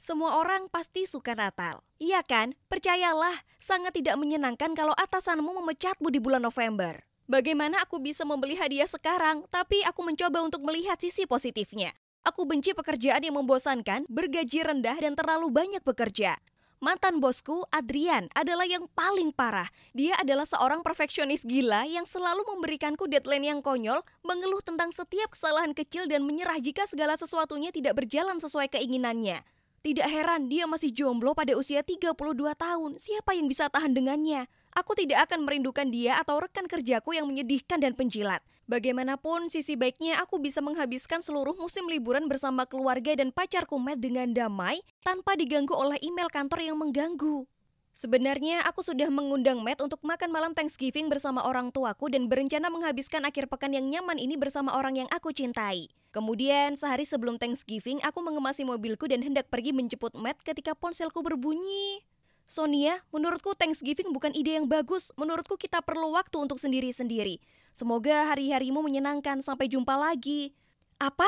Semua orang pasti suka Natal. Iya kan? Percayalah, sangat tidak menyenangkan kalau atasanmu memecatmu di bulan November. Bagaimana aku bisa membeli hadiah sekarang, tapi aku mencoba untuk melihat sisi positifnya. Aku benci pekerjaan yang membosankan, bergaji rendah dan terlalu banyak bekerja. Mantan bosku, Adrian, adalah yang paling parah. Dia adalah seorang perfeksionis gila yang selalu memberikanku deadline yang konyol, mengeluh tentang setiap kesalahan kecil dan menyerah jika segala sesuatunya tidak berjalan sesuai keinginannya. Tidak heran dia masih jomblo pada usia 32 tahun. Siapa yang bisa tahan dengannya? Aku tidak akan merindukan dia atau rekan kerjaku yang menyedihkan dan penjilat. Bagaimanapun, sisi baiknya aku bisa menghabiskan seluruh musim liburan bersama keluarga dan pacarku Matt dengan damai tanpa diganggu oleh email kantor yang mengganggu. Sebenarnya aku sudah mengundang Matt untuk makan malam Thanksgiving bersama orang tuaku dan berencana menghabiskan akhir pekan yang nyaman ini bersama orang yang aku cintai. Kemudian, sehari sebelum Thanksgiving, aku mengemasi mobilku dan hendak pergi menjemput Matt ketika ponselku berbunyi. Sonia, menurutku Thanksgiving bukan ide yang bagus. Menurutku kita perlu waktu untuk sendiri-sendiri. Semoga hari-harimu menyenangkan. Sampai jumpa lagi. Apa?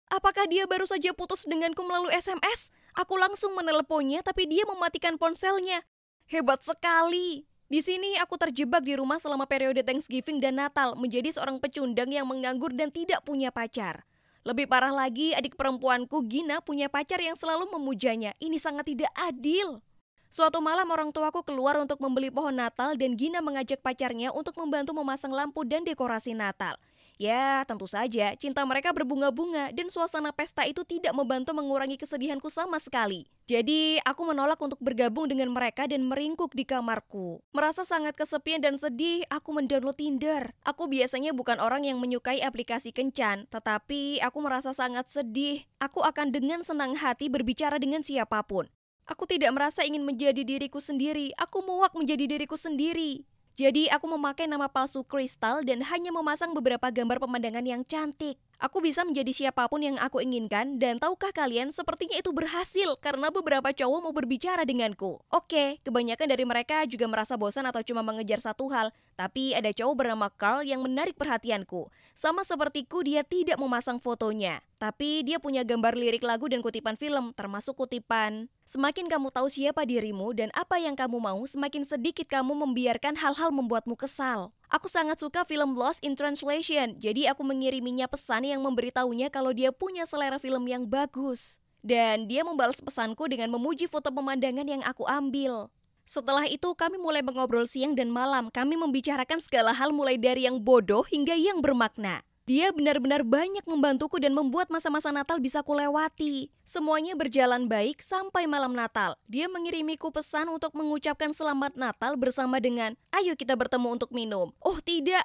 Apakah dia baru saja putus denganku melalui SMS? Aku langsung meneleponnya, tapi dia mematikan ponselnya. Hebat sekali. Di sini aku terjebak di rumah selama periode Thanksgiving dan Natal, menjadi seorang pecundang yang menganggur dan tidak punya pacar. Lebih parah lagi, adik perempuanku Gina punya pacar yang selalu memujanya. Ini sangat tidak adil. Suatu malam orang tuaku keluar untuk membeli pohon Natal dan Gina mengajak pacarnya untuk membantu memasang lampu dan dekorasi Natal. Ya, tentu saja cinta mereka berbunga-bunga dan suasana pesta itu tidak membantu mengurangi kesedihanku sama sekali. Jadi, aku menolak untuk bergabung dengan mereka dan meringkuk di kamarku. Merasa sangat kesepian dan sedih, aku mendownload Tinder. Aku biasanya bukan orang yang menyukai aplikasi kencan, tetapi aku merasa sangat sedih. Aku akan dengan senang hati berbicara dengan siapapun. Aku tidak merasa ingin menjadi diriku sendiri. Aku muak menjadi diriku sendiri. Jadi aku memakai nama palsu Crystal dan hanya memasang beberapa gambar pemandangan yang cantik. Aku bisa menjadi siapapun yang aku inginkan dan tahukah kalian sepertinya itu berhasil karena beberapa cowok mau berbicara denganku. Oke, kebanyakan dari mereka juga merasa bosan atau cuma mengejar satu hal. Tapi ada cowok bernama Carl yang menarik perhatianku. Sama sepertiku dia tidak memasang fotonya. Tapi dia punya gambar lirik lagu dan kutipan film, termasuk kutipan, "Semakin kamu tahu siapa dirimu dan apa yang kamu mau, semakin sedikit kamu membiarkan hal-hal membuatmu kesal." Aku sangat suka film Lost in Translation, jadi aku mengiriminya pesan yang memberitahunya kalau dia punya selera film yang bagus. Dan dia membalas pesanku dengan memuji foto pemandangan yang aku ambil. Setelah itu kami mulai mengobrol siang dan malam. Kami membicarakan segala hal mulai dari yang bodoh hingga yang bermakna. Dia benar-benar banyak membantuku dan membuat masa-masa Natal bisa kulewati. Semuanya berjalan baik sampai malam Natal. Dia mengirimiku pesan untuk mengucapkan selamat Natal bersama dengan, "Ayo kita bertemu untuk minum." Oh tidak,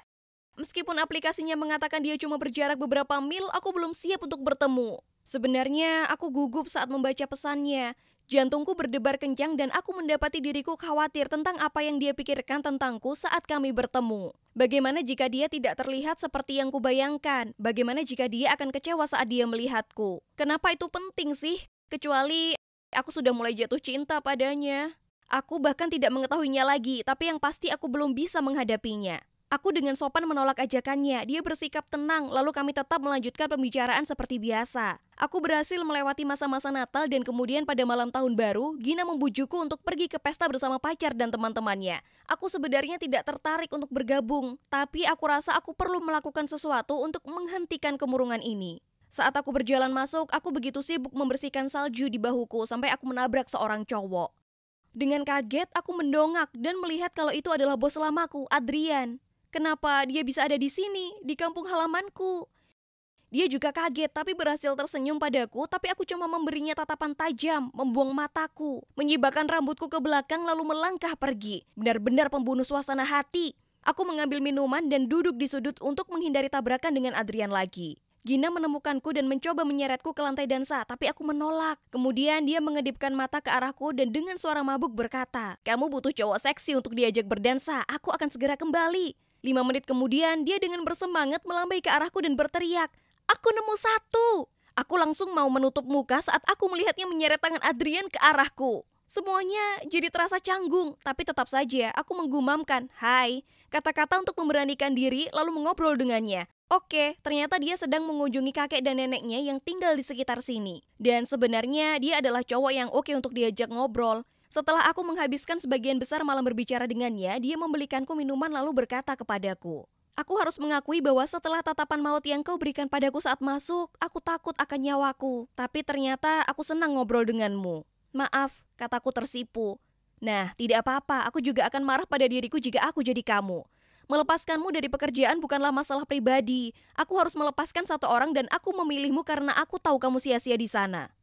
meskipun aplikasinya mengatakan dia cuma berjarak beberapa mil, aku belum siap untuk bertemu. Sebenarnya aku gugup saat membaca pesannya. Jantungku berdebar kencang dan aku mendapati diriku khawatir tentang apa yang dia pikirkan tentangku saat kami bertemu. Bagaimana jika dia tidak terlihat seperti yang kubayangkan? Bagaimana jika dia akan kecewa saat dia melihatku? Kenapa itu penting sih? Kecuali aku sudah mulai jatuh cinta padanya. Aku bahkan tidak mengetahuinya lagi, tapi yang pasti aku belum bisa menghadapinya. Aku dengan sopan menolak ajakannya. Dia bersikap tenang, lalu kami tetap melanjutkan pembicaraan seperti biasa. Aku berhasil melewati masa-masa Natal dan kemudian pada malam tahun baru, Gina membujukku untuk pergi ke pesta bersama pacar dan teman-temannya. Aku sebenarnya tidak tertarik untuk bergabung, tapi aku rasa aku perlu melakukan sesuatu untuk menghentikan kemurungan ini. Saat aku berjalan masuk, aku begitu sibuk membersihkan salju di bahuku sampai aku menabrak seorang cowok. Dengan kaget, aku mendongak dan melihat kalau itu adalah bos lamaku, Adrian. Kenapa dia bisa ada di sini, di kampung halamanku? Dia juga kaget tapi berhasil tersenyum padaku, tapi aku cuma memberinya tatapan tajam, membuang mataku, menyibakkan rambutku ke belakang lalu melangkah pergi. Benar-benar pembunuh suasana hati. Aku mengambil minuman dan duduk di sudut untuk menghindari tabrakan dengan Adrian lagi. Gina menemukanku dan mencoba menyeretku ke lantai dansa, tapi aku menolak. Kemudian dia mengedipkan mata ke arahku dan dengan suara mabuk berkata, "Kamu butuh cowok seksi untuk diajak berdansa, aku akan segera kembali." 5 menit kemudian, dia dengan bersemangat melambai ke arahku dan berteriak, "Aku nemu satu!" Aku langsung mau menutup muka saat aku melihatnya menyeret tangan Adrian ke arahku. Semuanya jadi terasa canggung, tapi tetap saja aku menggumamkan, "Hai," kata-kata untuk memberanikan diri lalu mengobrol dengannya. Oke, ternyata dia sedang mengunjungi kakek dan neneknya yang tinggal di sekitar sini. Dan sebenarnya dia adalah cowok yang oke untuk diajak ngobrol. Setelah aku menghabiskan sebagian besar malam berbicara dengannya, dia membelikanku minuman lalu berkata kepadaku, "Aku harus mengakui bahwa setelah tatapan maut yang kau berikan padaku saat masuk, aku takut akan nyawaku. Tapi ternyata aku senang ngobrol denganmu." "Maaf," kataku tersipu. "Nah, tidak apa-apa, aku juga akan marah pada diriku jika aku jadi kamu. Melepaskanmu dari pekerjaan bukanlah masalah pribadi. Aku harus melepaskan satu orang dan aku memilihmu karena aku tahu kamu sia-sia di sana."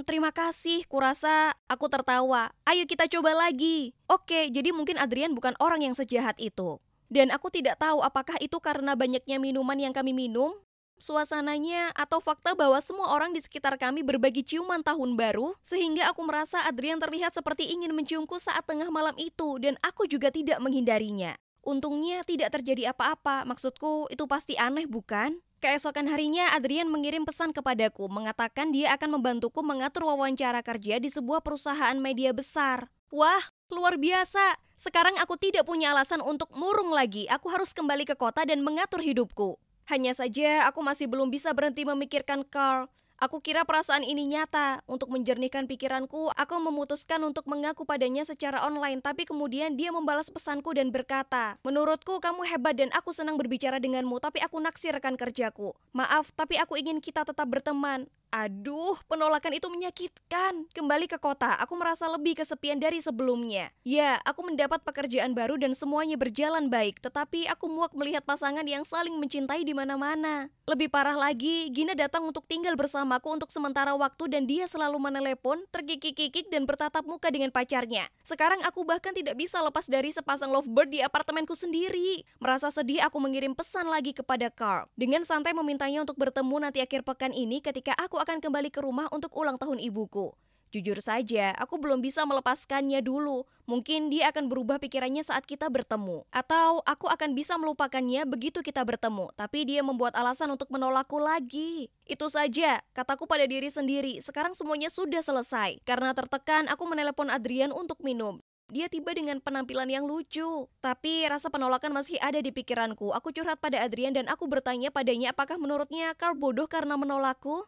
Terima kasih, kurasa aku tertawa. "Ayo kita coba lagi." Oke, jadi mungkin Adrian bukan orang yang sejahat itu. Dan aku tidak tahu apakah itu karena banyaknya minuman yang kami minum, suasananya, atau fakta bahwa semua orang di sekitar kami berbagi ciuman tahun baru, sehingga aku merasa Adrian terlihat seperti ingin menciumku saat tengah malam itu, dan aku juga tidak menghindarinya. Untungnya tidak terjadi apa-apa, maksudku itu pasti aneh bukan? Keesokan harinya Adrian mengirim pesan kepadaku, mengatakan dia akan membantuku mengatur wawancara kerja di sebuah perusahaan media besar. Wah, luar biasa! Sekarang aku tidak punya alasan untuk murung lagi, aku harus kembali ke kota dan mengatur hidupku. Hanya saja aku masih belum bisa berhenti memikirkan Carl. Aku kira perasaan ini nyata. Untuk menjernihkan pikiranku, aku memutuskan untuk mengaku padanya secara online. Tapi kemudian dia membalas pesanku dan berkata, "Menurutku kamu hebat dan aku senang berbicara denganmu, tapi aku naksir rekan kerjaku. Maaf, tapi aku ingin kita tetap berteman." Aduh, penolakan itu menyakitkan. Kembali ke kota, aku merasa lebih kesepian dari sebelumnya. Ya, aku mendapat pekerjaan baru dan semuanya berjalan baik, tetapi aku muak melihat pasangan yang saling mencintai di mana-mana. Lebih parah lagi, Gina datang untuk tinggal bersamaku untuk sementara waktu dan dia selalu menelepon, terkikik-kikik dan bertatap muka dengan pacarnya. Sekarang aku bahkan tidak bisa lepas dari sepasang lovebird di apartemenku sendiri. Merasa sedih, aku mengirim pesan lagi kepada Carl. Dengan santai memintanya untuk bertemu nanti akhir pekan ini ketika aku akan kembali ke rumah untuk ulang tahun ibuku. Jujur saja, aku belum bisa melepaskannya dulu. Mungkin dia akan berubah pikirannya saat kita bertemu. Atau aku akan bisa melupakannya begitu kita bertemu. Tapi dia membuat alasan untuk menolakku lagi. Itu saja, kataku pada diri sendiri. Sekarang semuanya sudah selesai. Karena tertekan, aku menelepon Adrian untuk minum. Dia tiba dengan penampilan yang lucu. Tapi rasa penolakan masih ada di pikiranku. Aku curhat pada Adrian dan aku bertanya padanya apakah menurutnya Carl bodoh karena menolakku.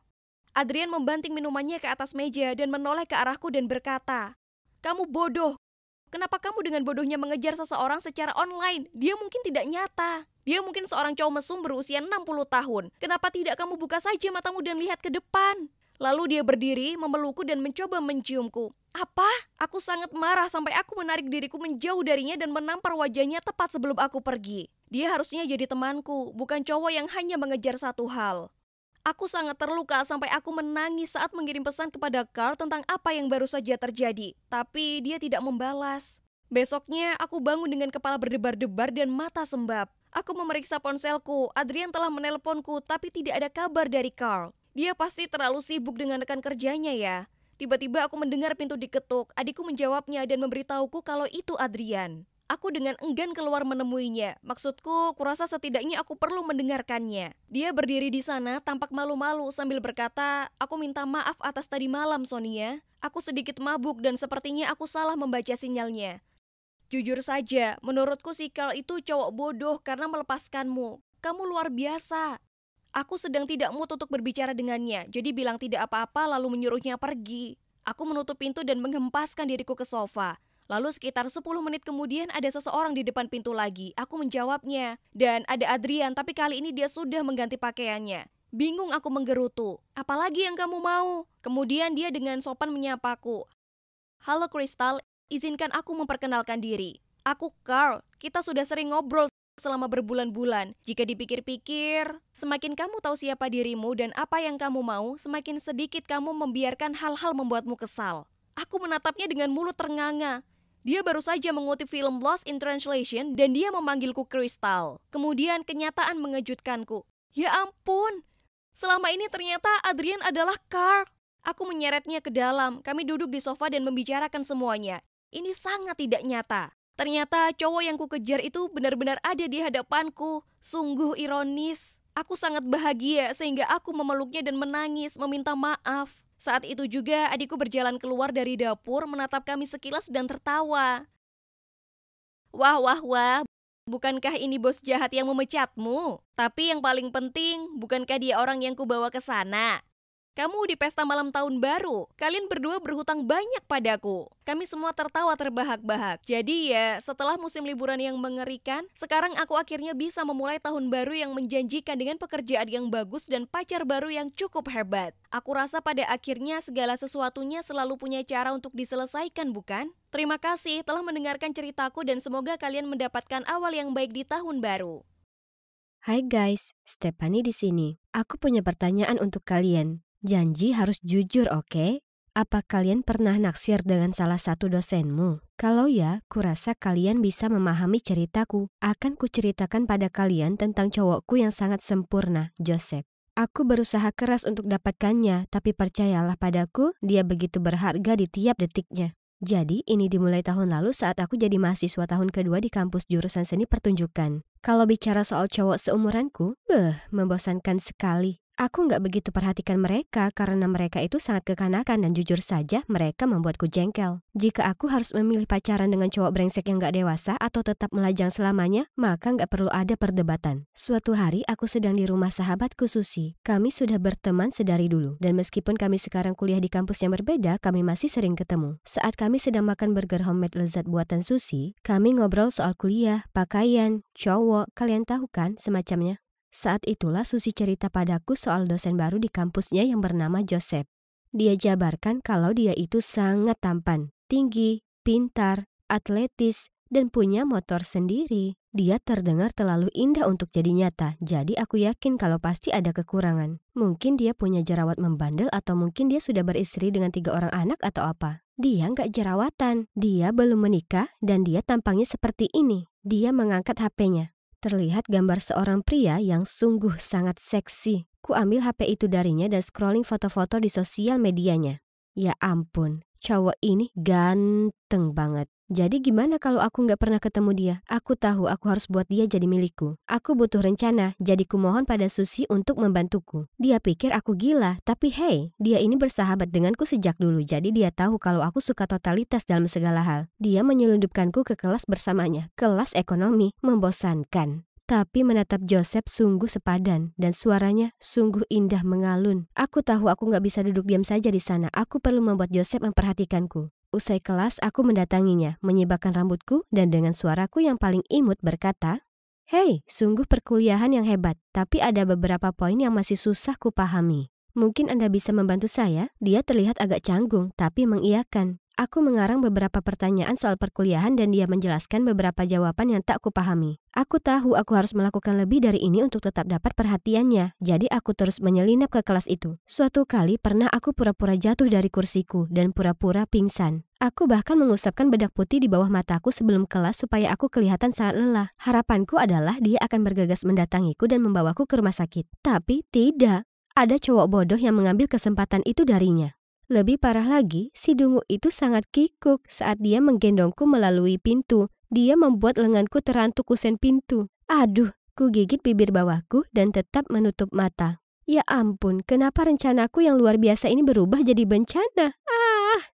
Adrian membanting minumannya ke atas meja dan menoleh ke arahku dan berkata, "Kamu bodoh. Kenapa kamu dengan bodohnya mengejar seseorang secara online? Dia mungkin tidak nyata. Dia mungkin seorang cowok mesum berusia 60 tahun. Kenapa tidak kamu buka saja matamu dan lihat ke depan?" Lalu dia berdiri, memelukku dan mencoba menciumku. Apa? Aku sangat marah sampai aku menarik diriku menjauh darinya dan menampar wajahnya tepat sebelum aku pergi. Dia harusnya jadi temanku, bukan cowok yang hanya mengejar satu hal. Aku sangat terluka sampai aku menangis saat mengirim pesan kepada Carl tentang apa yang baru saja terjadi. Tapi dia tidak membalas. Besoknya aku bangun dengan kepala berdebar-debar dan mata sembab. Aku memeriksa ponselku. Adrian telah menelponku tapi tidak ada kabar dari Carl. Dia pasti terlalu sibuk dengan rekan kerjanya ya. Tiba-tiba aku mendengar pintu diketuk. Adikku menjawabnya dan memberitahuku kalau itu Adrian. Aku dengan enggan keluar menemuinya. Maksudku, kurasa setidaknya aku perlu mendengarkannya. Dia berdiri di sana, tampak malu-malu sambil berkata, "Aku minta maaf atas tadi malam, Sonia. Aku sedikit mabuk dan sepertinya aku salah membaca sinyalnya. Jujur saja, menurutku si Carl itu cowok bodoh karena melepaskanmu. Kamu luar biasa." Aku sedang tidak mood untuk berbicara dengannya, jadi bilang tidak apa-apa lalu menyuruhnya pergi. Aku menutup pintu dan menghempaskan diriku ke sofa. Lalu sekitar 10 menit kemudian ada seseorang di depan pintu lagi. Aku menjawabnya. Dan ada Adrian, tapi kali ini dia sudah mengganti pakaiannya. Bingung aku menggerutu. "Apalagi yang kamu mau?" Kemudian dia dengan sopan menyapaku. "Halo Crystal, izinkan aku memperkenalkan diri. Aku Carl, kita sudah sering ngobrol selama berbulan-bulan. Jika dipikir-pikir, semakin kamu tahu siapa dirimu dan apa yang kamu mau, semakin sedikit kamu membiarkan hal-hal membuatmu kesal." Aku menatapnya dengan mulut ternganga. Dia baru saja mengutip film Lost in Translation dan dia memanggilku Crystal. Kemudian kenyataan mengejutkanku. Ya ampun, selama ini ternyata Adrian adalah Carl. Aku menyeretnya ke dalam. Kami duduk di sofa dan membicarakan semuanya. Ini sangat tidak nyata. Ternyata cowok yang kukejar itu benar-benar ada di hadapanku. Sungguh ironis. Aku sangat bahagia sehingga aku memeluknya dan menangis, meminta maaf. Saat itu juga adikku berjalan keluar dari dapur menatap kami sekilas dan tertawa. Wah, wah, wah, Bukankah ini bos jahat yang memecatmu? Tapi yang paling penting, bukankah dia orang yang kubawa ke sana? Kamu di pesta malam tahun baru, kalian berdua berhutang banyak padaku. Kami semua tertawa terbahak-bahak. Jadi ya, setelah musim liburan yang mengerikan, sekarang aku akhirnya bisa memulai tahun baru yang menjanjikan dengan pekerjaan yang bagus dan pacar baru yang cukup hebat. Aku rasa pada akhirnya segala sesuatunya selalu punya cara untuk diselesaikan, bukan? Terima kasih telah mendengarkan ceritaku dan semoga kalian mendapatkan awal yang baik di tahun baru. Hai guys, Stephanie di sini. Aku punya pertanyaan untuk kalian. Janji harus jujur, oke? Apa kalian pernah naksir dengan salah satu dosenmu? Kalau ya, kurasa kalian bisa memahami ceritaku. Akan kuceritakan pada kalian tentang cowokku yang sangat sempurna, Joseph. Aku berusaha keras untuk dapatkannya, tapi percayalah padaku, dia begitu berharga di tiap detiknya. Jadi, ini dimulai tahun lalu saat aku jadi mahasiswa tahun kedua di kampus jurusan seni pertunjukan. Kalau bicara soal cowok seumuranku, membosankan sekali. Aku nggak begitu perhatikan mereka karena mereka itu sangat kekanakan dan jujur saja mereka membuatku jengkel. Jika aku harus memilih pacaran dengan cowok brengsek yang nggak dewasa atau tetap melajang selamanya, maka nggak perlu ada perdebatan. Suatu hari aku sedang di rumah sahabatku Susi. Kami sudah berteman sedari dulu dan meskipun kami sekarang kuliah di kampus yang berbeda, kami masih sering ketemu. Saat kami sedang makan burger homemade lezat buatan Susi, kami ngobrol soal kuliah, pakaian, cowok, kalian tahu kan semacamnya. Saat itulah Susi cerita padaku soal dosen baru di kampusnya yang bernama Joseph. Dia jabarkan kalau dia itu sangat tampan, tinggi, pintar, atletis, dan punya motor sendiri. Dia terdengar terlalu indah untuk jadi nyata, jadi aku yakin kalau pasti ada kekurangan. Mungkin dia punya jerawat membandel atau mungkin dia sudah beristri dengan 3 orang anak atau apa. Dia nggak jerawatan, dia belum menikah, dan dia tampangnya seperti ini. Dia mengangkat HP-nya. Terlihat gambar seorang pria yang sungguh sangat seksi. Ku ambil HP itu darinya dan scrolling foto-foto di sosial medianya. Ya ampun, cowok ini ganteng banget. Jadi gimana kalau aku nggak pernah ketemu dia? Aku tahu aku harus buat dia jadi milikku. Aku butuh rencana, jadi kumohon pada Susi untuk membantuku. Dia pikir aku gila, tapi hey, dia ini bersahabat denganku sejak dulu. Jadi dia tahu kalau aku suka totalitas dalam segala hal. Dia menyelundupkanku ke kelas bersamanya, kelas ekonomi, membosankan. Tapi menatap Joseph sungguh sepadan dan suaranya sungguh indah mengalun. Aku tahu aku nggak bisa duduk diam saja di sana. Aku perlu membuat Joseph memperhatikanku. Usai kelas, aku mendatanginya, menyibakkan rambutku dan dengan suaraku yang paling imut berkata, "Hei, sungguh perkuliahan yang hebat, tapi ada beberapa poin yang masih susah kupahami. Mungkin Anda bisa membantu saya?" Dia terlihat agak canggung, tapi mengiyakan. Aku mengarang beberapa pertanyaan soal perkuliahan dan dia menjelaskan beberapa jawaban yang tak kupahami. Aku tahu aku harus melakukan lebih dari ini untuk tetap dapat perhatiannya, jadi aku terus menyelinap ke kelas itu. Suatu kali pernah aku pura-pura jatuh dari kursiku dan pura-pura pingsan. Aku bahkan mengusapkan bedak putih di bawah mataku sebelum kelas supaya aku kelihatan sangat lelah. Harapanku adalah dia akan bergegas mendatangiku dan membawaku ke rumah sakit. Tapi tidak. Ada cowok bodoh yang mengambil kesempatan itu darinya. Lebih parah lagi, si dungu itu sangat kikuk saat dia menggendongku melalui pintu. Dia membuat lenganku terantuk kusen pintu. Aduh, ku gigit bibir bawahku dan tetap menutup mata. Ya ampun, kenapa rencanaku yang luar biasa ini berubah jadi bencana?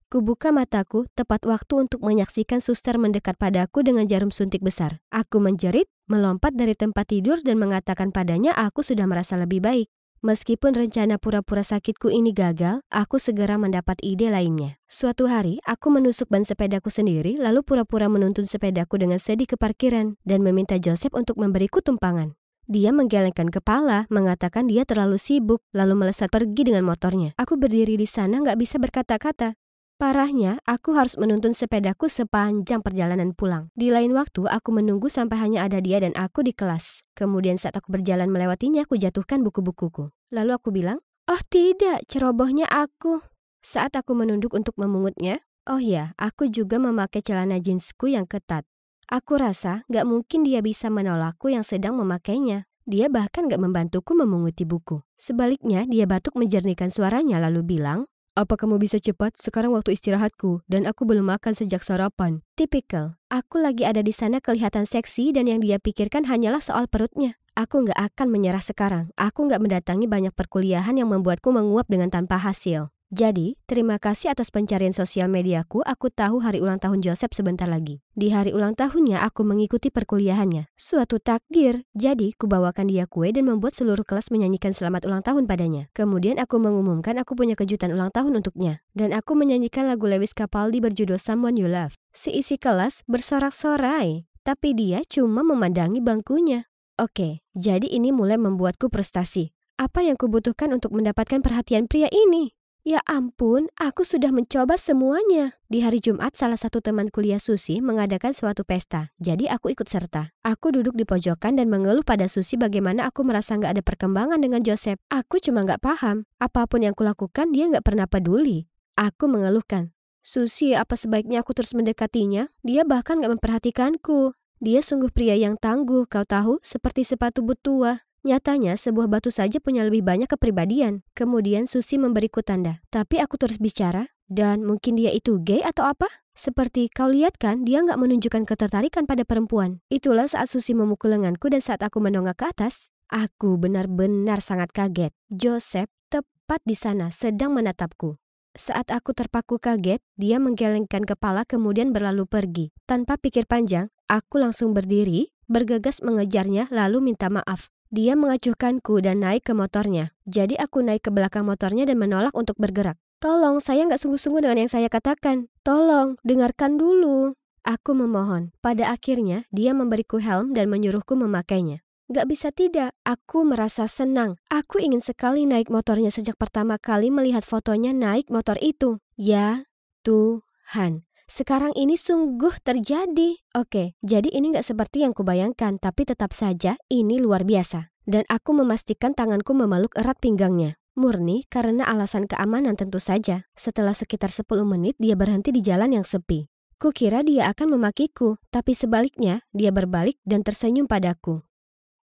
Ku buka mataku tepat waktu untuk menyaksikan suster mendekat padaku dengan jarum suntik besar. Aku menjerit, melompat dari tempat tidur dan mengatakan padanya aku sudah merasa lebih baik. Meskipun rencana pura-pura sakitku ini gagal, aku segera mendapat ide lainnya. Suatu hari, aku menusuk ban sepedaku sendiri, lalu pura-pura menuntun sepedaku dengan sedih ke parkiran dan meminta Joseph untuk memberiku tumpangan. Dia menggelengkan kepala, mengatakan dia terlalu sibuk, lalu melesat pergi dengan motornya. Aku berdiri di sana nggak bisa berkata-kata. Parahnya, aku harus menuntun sepedaku sepanjang perjalanan pulang. Di lain waktu, aku menunggu sampai hanya ada dia dan aku di kelas. Kemudian saat aku berjalan melewatinya, aku jatuhkan buku-bukuku. Lalu aku bilang, "Oh tidak, cerobohnya aku." Saat aku menunduk untuk memungutnya, oh ya, aku juga memakai celana jeansku yang ketat. Aku rasa gak mungkin dia bisa menolakku yang sedang memakainya. Dia bahkan gak membantuku memunguti buku. Sebaliknya, dia batuk menjernihkan suaranya lalu bilang, "Apa kamu bisa cepat? Sekarang waktu istirahatku, dan aku belum makan sejak sarapan." Tipikal. Aku lagi ada di sana kelihatan seksi dan yang dia pikirkan hanyalah soal perutnya. Aku nggak akan menyerah sekarang. Aku nggak mendatangi banyak perkuliahan yang membuatku menguap dengan tanpa hasil. Jadi, terima kasih atas pencarian sosial mediaku. Aku tahu hari ulang tahun Joseph sebentar lagi. Di hari ulang tahunnya, aku mengikuti perkuliahannya. Suatu takdir. Jadi, kubawakan dia kue dan membuat seluruh kelas menyanyikan selamat ulang tahun padanya. Kemudian aku mengumumkan aku punya kejutan ulang tahun untuknya. Dan aku menyanyikan lagu Lewis Capaldi berjudul Someone You Love. Si isi kelas bersorak-sorai, tapi dia cuma memandangi bangkunya. Oke, jadi ini mulai membuatku frustasi. Apa yang kubutuhkan untuk mendapatkan perhatian pria ini? Ya ampun, aku sudah mencoba semuanya. Di hari Jumat, salah satu teman kuliah Susi mengadakan suatu pesta. Jadi aku ikut serta. Aku duduk di pojokan dan mengeluh pada Susi bagaimana aku merasa nggak ada perkembangan dengan Joseph. Aku cuma nggak paham. Apapun yang kulakukan, dia nggak pernah peduli. Aku mengeluhkan. Susi, apa sebaiknya aku terus mendekatinya? Dia bahkan nggak memperhatikanku. Dia sungguh pria yang tangguh, kau tahu, seperti sepatu but tua. Nyatanya, sebuah batu saja punya lebih banyak kepribadian. Kemudian Susi memberiku tanda. Tapi aku terus bicara, dan mungkin dia itu gay atau apa? Seperti kau lihat kan, dia nggak menunjukkan ketertarikan pada perempuan. Itulah saat Susi memukul lenganku dan saat aku menongak ke atas. Aku benar-benar sangat kaget. Joseph tepat di sana sedang menatapku. Saat aku terpaku kaget, dia menggelengkan kepala kemudian berlalu pergi. Tanpa pikir panjang, aku langsung berdiri, bergegas mengejarnya lalu minta maaf. Dia mengacuhkanku dan naik ke motornya. Jadi aku naik ke belakang motornya dan menolak untuk bergerak. Tolong, saya nggak sungguh-sungguh dengan yang saya katakan. Tolong, dengarkan dulu. Aku memohon. Pada akhirnya, dia memberiku helm dan menyuruhku memakainya. Gak bisa tidak, aku merasa senang. Aku ingin sekali naik motornya sejak pertama kali melihat fotonya naik motor itu. Ya Tuhan. Sekarang ini sungguh terjadi. Oke, jadi ini gak seperti yang kubayangkan, tapi tetap saja ini luar biasa. Dan aku memastikan tanganku memeluk erat pinggangnya. Murni karena alasan keamanan tentu saja. Setelah sekitar 10 menit dia berhenti di jalan yang sepi. Kukira dia akan memakiku, tapi sebaliknya dia berbalik dan tersenyum padaku.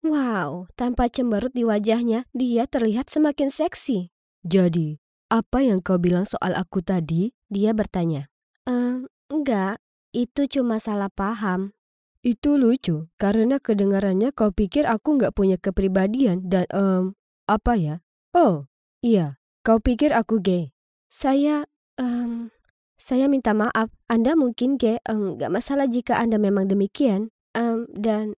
Wow, tanpa cemberut di wajahnya, dia terlihat semakin seksi. Jadi, apa yang kau bilang soal aku tadi? Dia bertanya. Enggak, itu cuma salah paham. Itu lucu, karena kedengarannya kau pikir aku nggak punya kepribadian dan apa ya? Oh, iya, kau pikir aku gay. Saya minta maaf. Anda mungkin gay, nggak masalah jika Anda memang demikian. Dan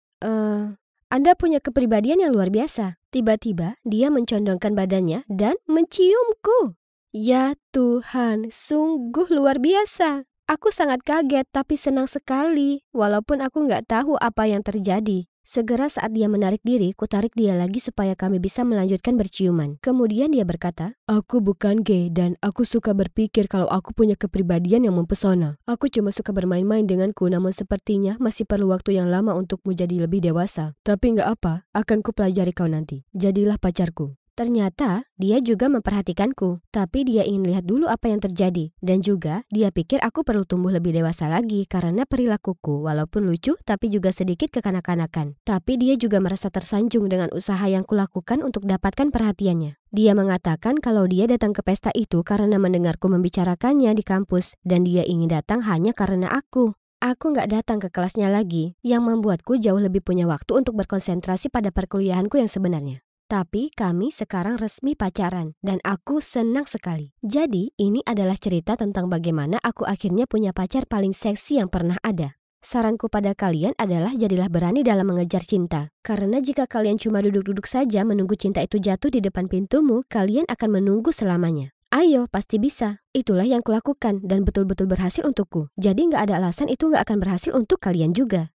Anda punya kepribadian yang luar biasa. Tiba-tiba dia mencondongkan badannya dan menciumku. Ya Tuhan, sungguh luar biasa. Aku sangat kaget tapi senang sekali, walaupun aku nggak tahu apa yang terjadi. Segera saat dia menarik diri, kutarik dia lagi supaya kami bisa melanjutkan berciuman. Kemudian dia berkata, Aku bukan gay dan aku suka berpikir kalau aku punya kepribadian yang mempesona. Aku cuma suka bermain-main denganku, namun sepertinya masih perlu waktu yang lama untukmu jadi lebih dewasa. Tapi nggak apa, akan kupelajari kau nanti. Jadilah pacarku. Ternyata dia juga memperhatikanku, tapi dia ingin lihat dulu apa yang terjadi. Dan juga dia pikir aku perlu tumbuh lebih dewasa lagi karena perilakuku walaupun lucu tapi juga sedikit kekanak-kanakan. Tapi dia juga merasa tersanjung dengan usaha yang kulakukan untuk dapatkan perhatiannya. Dia mengatakan kalau dia datang ke pesta itu karena mendengarku membicarakannya di kampus dan dia ingin datang hanya karena aku. Aku nggak datang ke kelasnya lagi, yang membuatku jauh lebih punya waktu untuk berkonsentrasi pada perkuliahanku yang sebenarnya. Tapi kami sekarang resmi pacaran dan aku senang sekali. Jadi ini adalah cerita tentang bagaimana aku akhirnya punya pacar paling seksi yang pernah ada. Saranku pada kalian adalah jadilah berani dalam mengejar cinta. Karena jika kalian cuma duduk-duduk saja menunggu cinta itu jatuh di depan pintumu, kalian akan menunggu selamanya. Ayo, pasti bisa. Itulah yang kulakukan dan betul-betul berhasil untukku. Jadi nggak ada alasan itu nggak akan berhasil untuk kalian juga.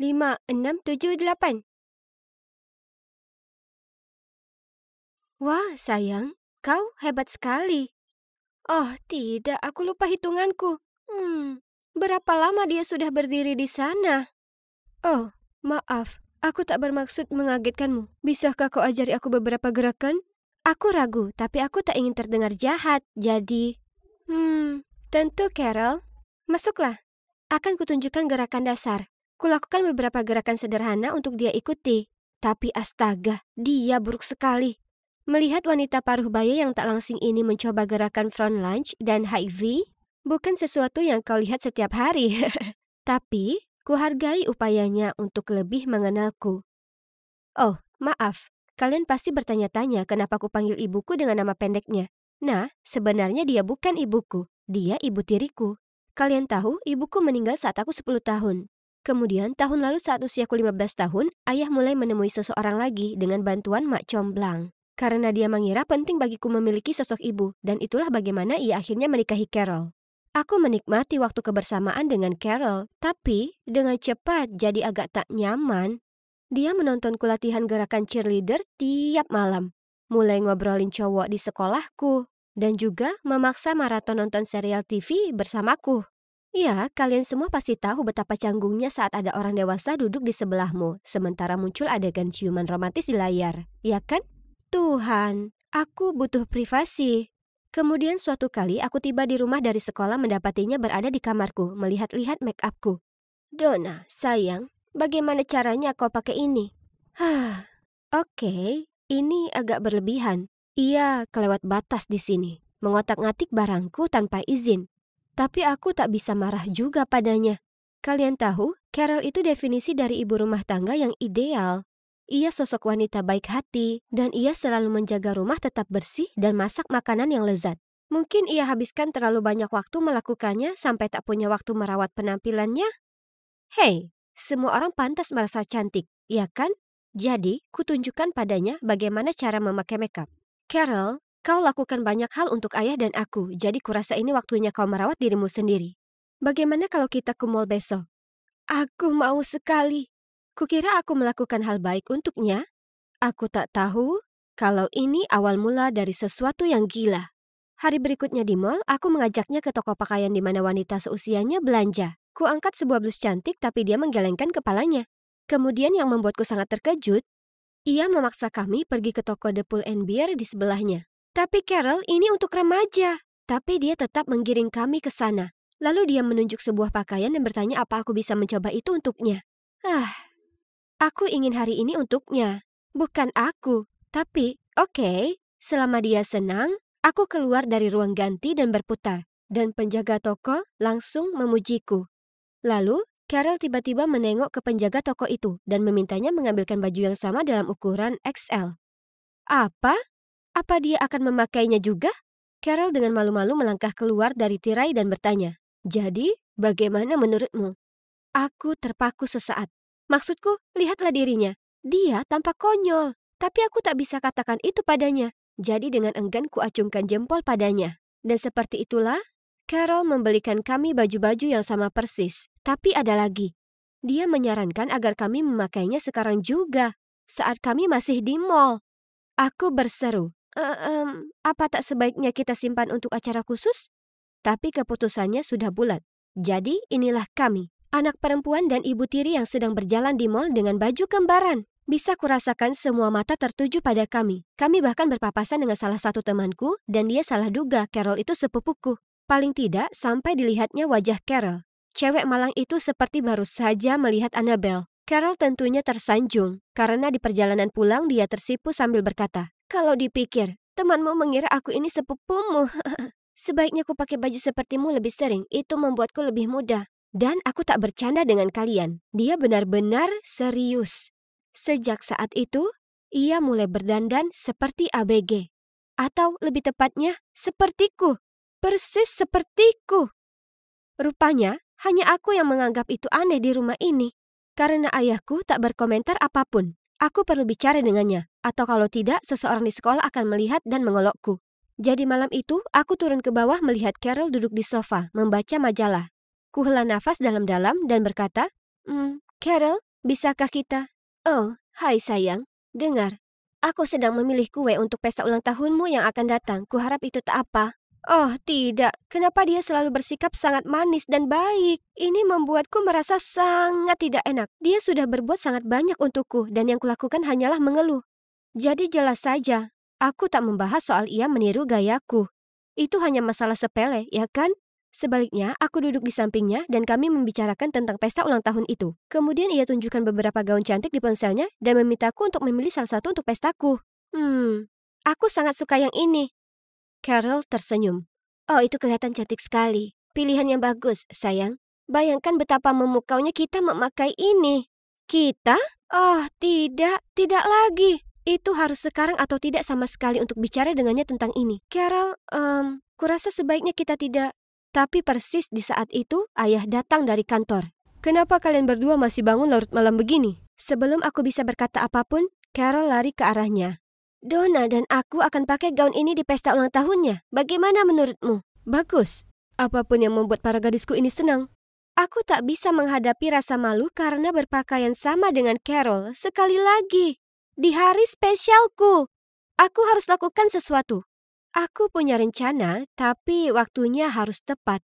5, 6, 7, 8. Wah, sayang, kau hebat sekali. Oh, tidak, aku lupa hitunganku. Berapa lama dia sudah berdiri di sana? Oh, maaf, aku tak bermaksud mengagetkanmu. Bisakah kau ajari aku beberapa gerakan? Aku ragu, tapi aku tak ingin terdengar jahat. Jadi, tentu, Carol. Masuklah. Akan kutunjukkan gerakan dasar. Kulakukan beberapa gerakan sederhana untuk dia ikuti. Tapi astaga, dia buruk sekali. Melihat wanita paruh baya yang tak langsing ini mencoba gerakan front lunge dan high V, bukan sesuatu yang kau lihat setiap hari. Tapi, kuhargai upayanya untuk lebih mengenalku. Oh, maaf, Kalian pasti bertanya-tanya kenapa aku panggil ibuku dengan nama pendeknya. Nah, sebenarnya dia bukan ibuku. Dia ibu tiriku. Kalian tahu, ibuku meninggal saat aku 10 tahun. Kemudian, tahun lalu saat usiaku 15 tahun, ayah mulai menemui seseorang lagi dengan bantuan Mak Comblang. Karena dia mengira penting bagiku memiliki sosok ibu, dan itulah bagaimana ia akhirnya menikahi Carol. Aku menikmati waktu kebersamaan dengan Carol, tapi dengan cepat jadi agak tak nyaman. Dia menontonku latihan gerakan cheerleader tiap malam, mulai ngobrolin cowok di sekolahku, dan juga memaksa maraton nonton serial TV bersamaku. Ya, kalian semua pasti tahu betapa canggungnya saat ada orang dewasa duduk di sebelahmu, sementara muncul adegan ciuman romantis di layar, ya kan? Tuhan, aku butuh privasi. Kemudian suatu kali aku tiba di rumah dari sekolah mendapatinya berada di kamarku, melihat-lihat make upku. Donna, sayang, bagaimana caranya kau pakai ini? Oke, ini agak berlebihan. Ia kelewat batas di sini, mengotak-ngatik barangku tanpa izin. Tapi aku tak bisa marah juga padanya. Kalian tahu, Carol itu definisi dari ibu rumah tangga yang ideal. Ia sosok wanita baik hati, dan ia selalu menjaga rumah tetap bersih dan masak makanan yang lezat. Mungkin ia habiskan terlalu banyak waktu melakukannya sampai tak punya waktu merawat penampilannya. Hei, semua orang pantas merasa cantik, ya kan? Jadi, kutunjukkan padanya bagaimana cara memakai makeup. Carol, kau lakukan banyak hal untuk ayah dan aku, jadi kurasa ini waktunya kau merawat dirimu sendiri. Bagaimana kalau kita ke mall besok? Aku mau sekali. Kukira aku melakukan hal baik untuknya. Aku tak tahu kalau ini awal mula dari sesuatu yang gila. Hari berikutnya di mall, aku mengajaknya ke toko pakaian di mana wanita seusianya belanja. Kuangkat sebuah blus cantik tapi dia menggelengkan kepalanya. Kemudian yang membuatku sangat terkejut, ia memaksa kami pergi ke toko The Pull and Bear di sebelahnya. Tapi Carol, ini untuk remaja. Tapi dia tetap menggiring kami ke sana. Lalu dia menunjuk sebuah pakaian dan bertanya apa aku bisa mencoba itu untuknya. Aku ingin hari ini untuknya, bukan aku. Tapi, oke, selama dia senang, aku keluar dari ruang ganti dan berputar. Dan penjaga toko langsung memujiku. Lalu, Carol tiba-tiba menengok ke penjaga toko itu dan memintanya mengambilkan baju yang sama dalam ukuran XL. Apa? Apa dia akan memakainya juga? Carol dengan malu-malu melangkah keluar dari tirai dan bertanya, "Jadi, bagaimana menurutmu?" Aku terpaku sesaat. Maksudku, lihatlah dirinya. Dia tampak konyol, tapi aku tak bisa katakan itu padanya. Jadi dengan enggan kuacungkan jempol padanya. Dan seperti itulah, Carol membelikan kami baju-baju yang sama persis. Tapi ada lagi. Dia menyarankan agar kami memakainya sekarang juga, saat kami masih di mall. Aku berseru, apa tak sebaiknya kita simpan untuk acara khusus? Tapi keputusannya sudah bulat. Jadi inilah kami. Anak perempuan dan ibu tiri yang sedang berjalan di mall dengan baju kembaran. Bisa kurasakan semua mata tertuju pada kami. Kami bahkan berpapasan dengan salah satu temanku dan dia salah duga Carol itu sepupuku. Paling tidak sampai dilihatnya wajah Carol. Cewek malang itu seperti baru saja melihat Annabelle. Carol tentunya tersanjung karena di perjalanan pulang dia tersipu sambil berkata, "Kalau dipikir, temanmu mengira aku ini sepupumu. Sebaiknya ku pakai baju sepertimu lebih sering, itu membuatku lebih mudah. Dan aku tak bercanda dengan kalian. Dia benar-benar serius." Sejak saat itu, ia mulai berdandan seperti ABG. Atau lebih tepatnya, sepertiku. Persis sepertiku. Rupanya, hanya aku yang menganggap itu aneh di rumah ini. Karena ayahku tak berkomentar apapun. Aku perlu bicara dengannya. Atau kalau tidak, seseorang di sekolah akan melihat dan mengolokku. Jadi malam itu, aku turun ke bawah melihat Carol duduk di sofa, membaca majalah. Kuhela nafas dalam-dalam dan berkata, Carol, bisakah kita? Oh, hai sayang, dengar. Aku sedang memilih kue untuk pesta ulang tahunmu yang akan datang. Kuharap itu tak apa. Oh, tidak. Kenapa dia selalu bersikap sangat manis dan baik? Ini membuatku merasa sangat tidak enak. Dia sudah berbuat sangat banyak untukku dan yang kulakukan hanyalah mengeluh. Jadi jelas saja, aku tak membahas soal ia meniru gayaku. Itu hanya masalah sepele, ya kan? Sebaliknya, aku duduk di sampingnya dan kami membicarakan tentang pesta ulang tahun itu. Kemudian ia tunjukkan beberapa gaun cantik di ponselnya dan memintaku untuk memilih salah satu untuk pestaku. Aku sangat suka yang ini. Carol tersenyum. Oh, itu kelihatan cantik sekali. Pilihan yang bagus, sayang. Bayangkan betapa memukaunya kita memakai ini. Kita? Oh, tidak lagi. Itu harus sekarang atau tidak sama sekali untuk bicara dengannya tentang ini. Carol, kurasa sebaiknya kita tidak. Tapi persis di saat itu, ayah datang dari kantor. Kenapa kalian berdua masih bangun larut malam begini? Sebelum aku bisa berkata apapun, Carol lari ke arahnya. Donna dan aku akan pakai gaun ini di pesta ulang tahunnya. Bagaimana menurutmu? Bagus. Apapun yang membuat para gadisku ini senang. Aku tak bisa menghadapi rasa malu karena berpakaian sama dengan Carol sekali lagi. Di hari spesialku, aku harus lakukan sesuatu. Aku punya rencana, tapi waktunya harus tepat.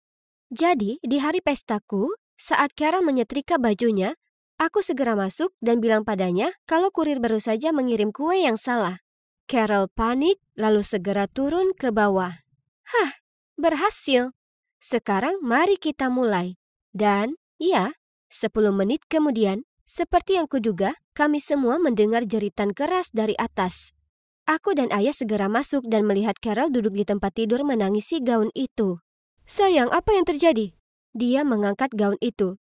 Jadi, di hari pestaku, saat Carol menyetrika bajunya, aku segera masuk dan bilang padanya kalau kurir baru saja mengirim kue yang salah. Carol panik, lalu segera turun ke bawah. Hah, berhasil. Sekarang mari kita mulai. Dan, ya, 10 menit kemudian, seperti yang kuduga, kami semua mendengar jeritan keras dari atas. Aku dan ayah segera masuk dan melihat Carol duduk di tempat tidur menangisi gaun itu. Sayang, apa yang terjadi? Dia mengangkat gaun itu.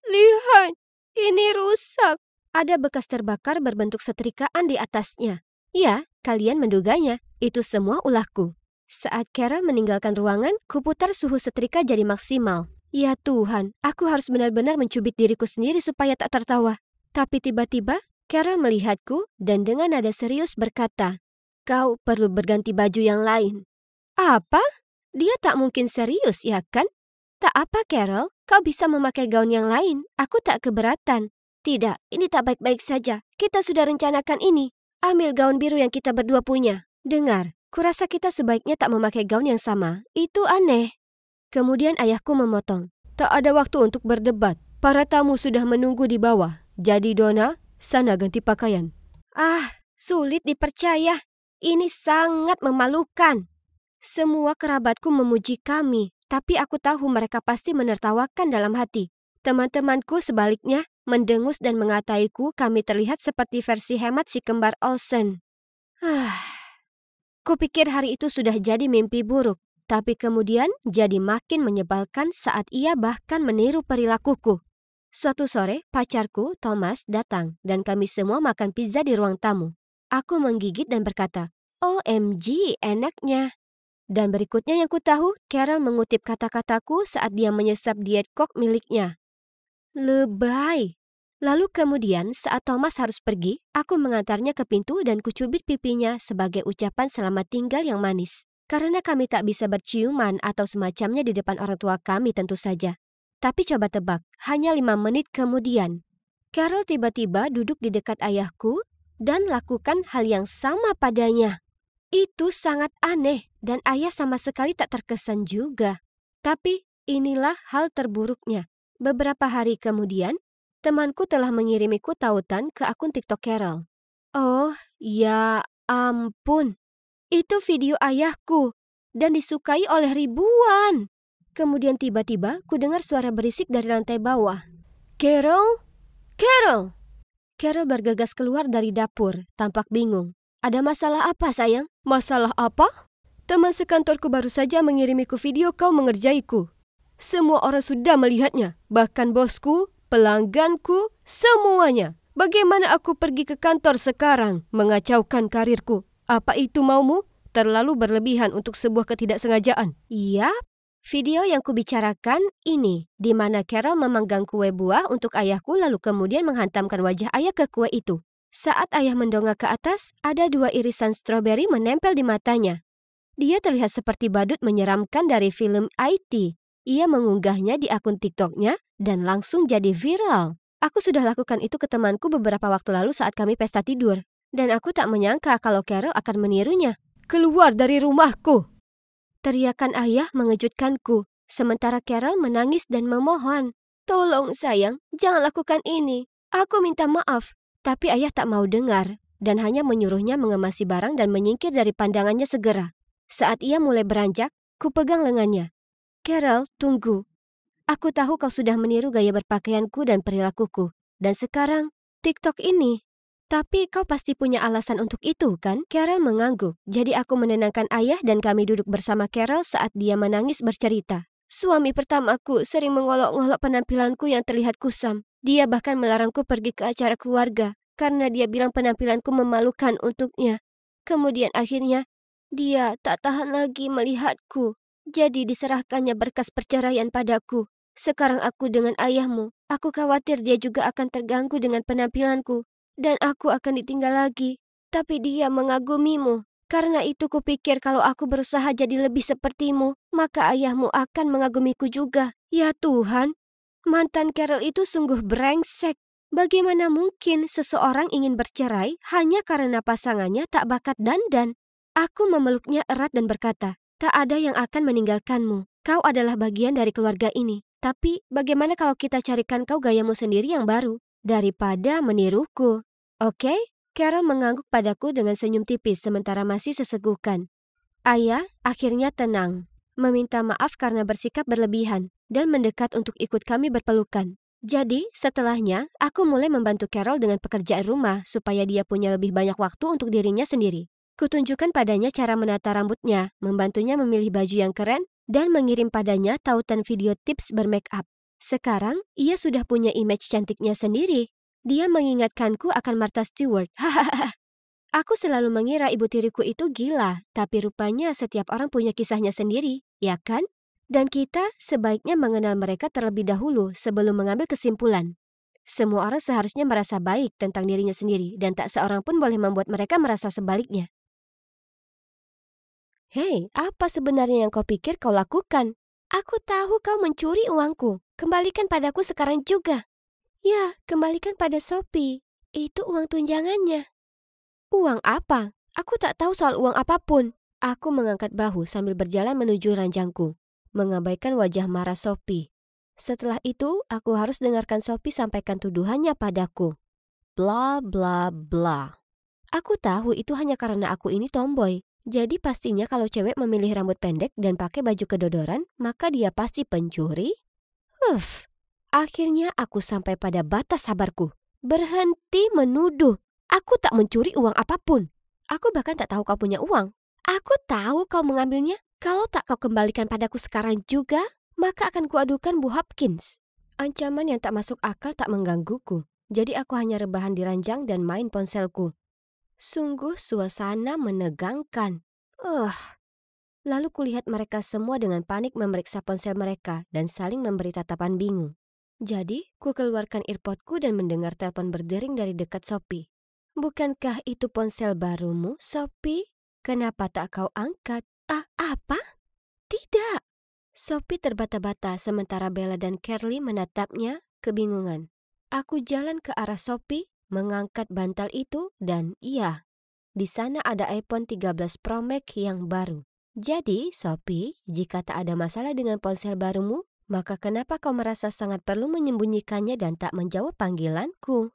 Lihat, ini rusak. Ada bekas terbakar berbentuk setrikaan di atasnya. Ya, kalian menduganya. Itu semua ulahku. Saat Carol meninggalkan ruangan, kuputar suhu setrika jadi maksimal. Ya Tuhan, aku harus benar-benar mencubit diriku sendiri supaya tak tertawa. Tapi tiba-tiba, Carol melihatku dan dengan nada serius berkata, "Kau perlu berganti baju yang lain." Apa? Dia tak mungkin serius, ya kan? Tak apa, Carol. Kau bisa memakai gaun yang lain. Aku tak keberatan. Tidak, ini tak baik-baik saja. Kita sudah rencanakan ini. Ambil gaun biru yang kita berdua punya. Dengar, kurasa kita sebaiknya tak memakai gaun yang sama. Itu aneh. Kemudian ayahku memotong. Tak ada waktu untuk berdebat. Para tamu sudah menunggu di bawah. Jadi Donna, sana ganti pakaian. Sulit dipercaya. Ini sangat memalukan. Semua kerabatku memuji kami, tapi aku tahu mereka pasti menertawakan dalam hati. Teman-temanku sebaliknya mendengus dan mengataiku kami terlihat seperti versi hemat si kembar Olsen. Kupikir hari itu sudah jadi mimpi buruk. Tapi kemudian jadi makin menyebalkan saat ia bahkan meniru perilakuku. Suatu sore, pacarku, Thomas, datang dan kami semua makan pizza di ruang tamu. Aku menggigit dan berkata, "OMG, enaknya." Dan berikutnya yang ku tahu, Carol mengutip kata-kataku saat dia menyesap diet kok miliknya. Lebay. Lalu kemudian saat Thomas harus pergi, aku mengantarnya ke pintu dan kucubit pipinya sebagai ucapan selamat tinggal yang manis. Karena kami tak bisa berciuman atau semacamnya di depan orang tua kami tentu saja. Tapi coba tebak, hanya 5 menit kemudian, Carol tiba-tiba duduk di dekat ayahku dan lakukan hal yang sama padanya. Itu sangat aneh dan ayah sama sekali tak terkesan juga. Tapi inilah hal terburuknya. Beberapa hari kemudian, temanku telah mengirimiku tautan ke akun TikTok Carol. Oh, ya ampun. Itu video ayahku dan disukai oleh ribuan. Kemudian tiba-tiba ku dengar suara berisik dari lantai bawah. Carol? Carol! Carol bergegas keluar dari dapur, tampak bingung. Ada masalah apa, sayang? Masalah apa? Teman sekantorku baru saja mengirimiku video kau mengerjaiku. Semua orang sudah melihatnya, bahkan bosku, pelangganku, semuanya. Bagaimana aku pergi ke kantor sekarang mengacaukan karirku? Apa itu maumu? Terlalu berlebihan untuk sebuah ketidaksengajaan. Iya, video yang kubicarakan ini, di mana Carol memanggang kue buah untuk ayahku lalu kemudian menghantamkan wajah ayah ke kue itu. Saat ayah mendongak ke atas, ada 2 irisan stroberi menempel di matanya. Dia terlihat seperti badut menyeramkan dari film IT. Ia mengunggahnya di akun TikToknya dan langsung jadi viral. Aku sudah lakukan itu ke temanku beberapa waktu lalu saat kami pesta tidur. Dan aku tak menyangka kalau Carol akan menirunya. Keluar dari rumahku! Teriakan ayah mengejutkanku, sementara Carol menangis dan memohon. Tolong sayang, jangan lakukan ini. Aku minta maaf. Tapi ayah tak mau dengar dan hanya menyuruhnya mengemasi barang dan menyingkir dari pandangannya segera. Saat ia mulai beranjak, ku pegang lengannya. Carol, tunggu. Aku tahu kau sudah meniru gaya berpakaianku dan perilakuku. Dan sekarang, TikTok ini. Tapi kau pasti punya alasan untuk itu, kan? Carol mengangguk. Jadi aku menenangkan ayah dan kami duduk bersama Carol saat dia menangis bercerita. Suami pertamaku sering mengolok-ngolok penampilanku yang terlihat kusam. Dia bahkan melarangku pergi ke acara keluarga karena dia bilang penampilanku memalukan untuknya. Kemudian akhirnya dia tak tahan lagi melihatku. Jadi diserahkannya berkas perceraian padaku. Sekarang aku dengan ayahmu. Aku khawatir dia juga akan terganggu dengan penampilanku. Dan aku akan ditinggal lagi. Tapi dia mengagumimu. Karena itu kupikir kalau aku berusaha jadi lebih sepertimu, maka ayahmu akan mengagumiku juga. Ya Tuhan, mantan Carol itu sungguh brengsek. Bagaimana mungkin seseorang ingin bercerai hanya karena pasangannya tak bakat dandan? Aku memeluknya erat dan berkata, tak ada yang akan meninggalkanmu. Kau adalah bagian dari keluarga ini. Tapi bagaimana kalau kita carikan kau gayamu sendiri yang baru, daripada meniruku? Oke? Carol mengangguk padaku dengan senyum tipis sementara masih sesegukan. Ayah akhirnya tenang, meminta maaf karena bersikap berlebihan, dan mendekat untuk ikut kami berpelukan. Jadi, setelahnya, aku mulai membantu Carol dengan pekerjaan rumah supaya dia punya lebih banyak waktu untuk dirinya sendiri. Kutunjukkan padanya cara menata rambutnya, membantunya memilih baju yang keren, dan mengirim padanya tautan video tips bermake up. Sekarang, ia sudah punya image cantiknya sendiri. Dia mengingatkanku akan Martha Stewart. Hahaha. Aku selalu mengira ibu tiriku itu gila, tapi rupanya setiap orang punya kisahnya sendiri, ya kan? Dan kita sebaiknya mengenal mereka terlebih dahulu sebelum mengambil kesimpulan. Semua orang seharusnya merasa baik tentang dirinya sendiri, dan tak seorang pun boleh membuat mereka merasa sebaliknya. Hei, apa sebenarnya yang kau pikir kau lakukan? Aku tahu kau mencuri uangku. Kembalikan padaku sekarang juga. Ya, kembalikan pada Sophie. Itu uang tunjangannya. Uang apa? Aku tak tahu soal uang apapun. Aku mengangkat bahu sambil berjalan menuju ranjangku, mengabaikan wajah marah Sophie. Setelah itu, aku harus dengarkan Sophie sampaikan tuduhannya padaku. Bla bla bla. Aku tahu itu hanya karena aku ini tomboy. Jadi pastinya kalau cewek memilih rambut pendek dan pakai baju kedodoran, maka dia pasti pencuri? Akhirnya aku sampai pada batas sabarku. Berhenti menuduh. Aku tak mencuri uang apapun. Aku bahkan tak tahu kau punya uang. Aku tahu kau mengambilnya. Kalau tak kau kembalikan padaku sekarang juga, maka akan kuadukan Bu Hopkins. Ancaman yang tak masuk akal tak menggangguku. Jadi aku hanya rebahan di ranjang dan main ponselku. Sungguh suasana menegangkan. Lalu kulihat mereka semua dengan panik memeriksa ponsel mereka dan saling memberi tatapan bingung. Jadi, ku keluarkan earpodku dan mendengar telepon berdering dari dekat Sophie. Bukankah itu ponsel barumu, Sophie? Kenapa tak kau angkat? Apa? Tidak. Sophie terbata-bata sementara Bella dan Carly menatapnya kebingungan. Aku jalan ke arah Sophie, mengangkat bantal itu, dan iya, di sana ada iPhone 13 Pro Max yang baru. Jadi, Sophie, jika tak ada masalah dengan ponsel barumu, maka kenapa kau merasa sangat perlu menyembunyikannya dan tak menjawab panggilanku?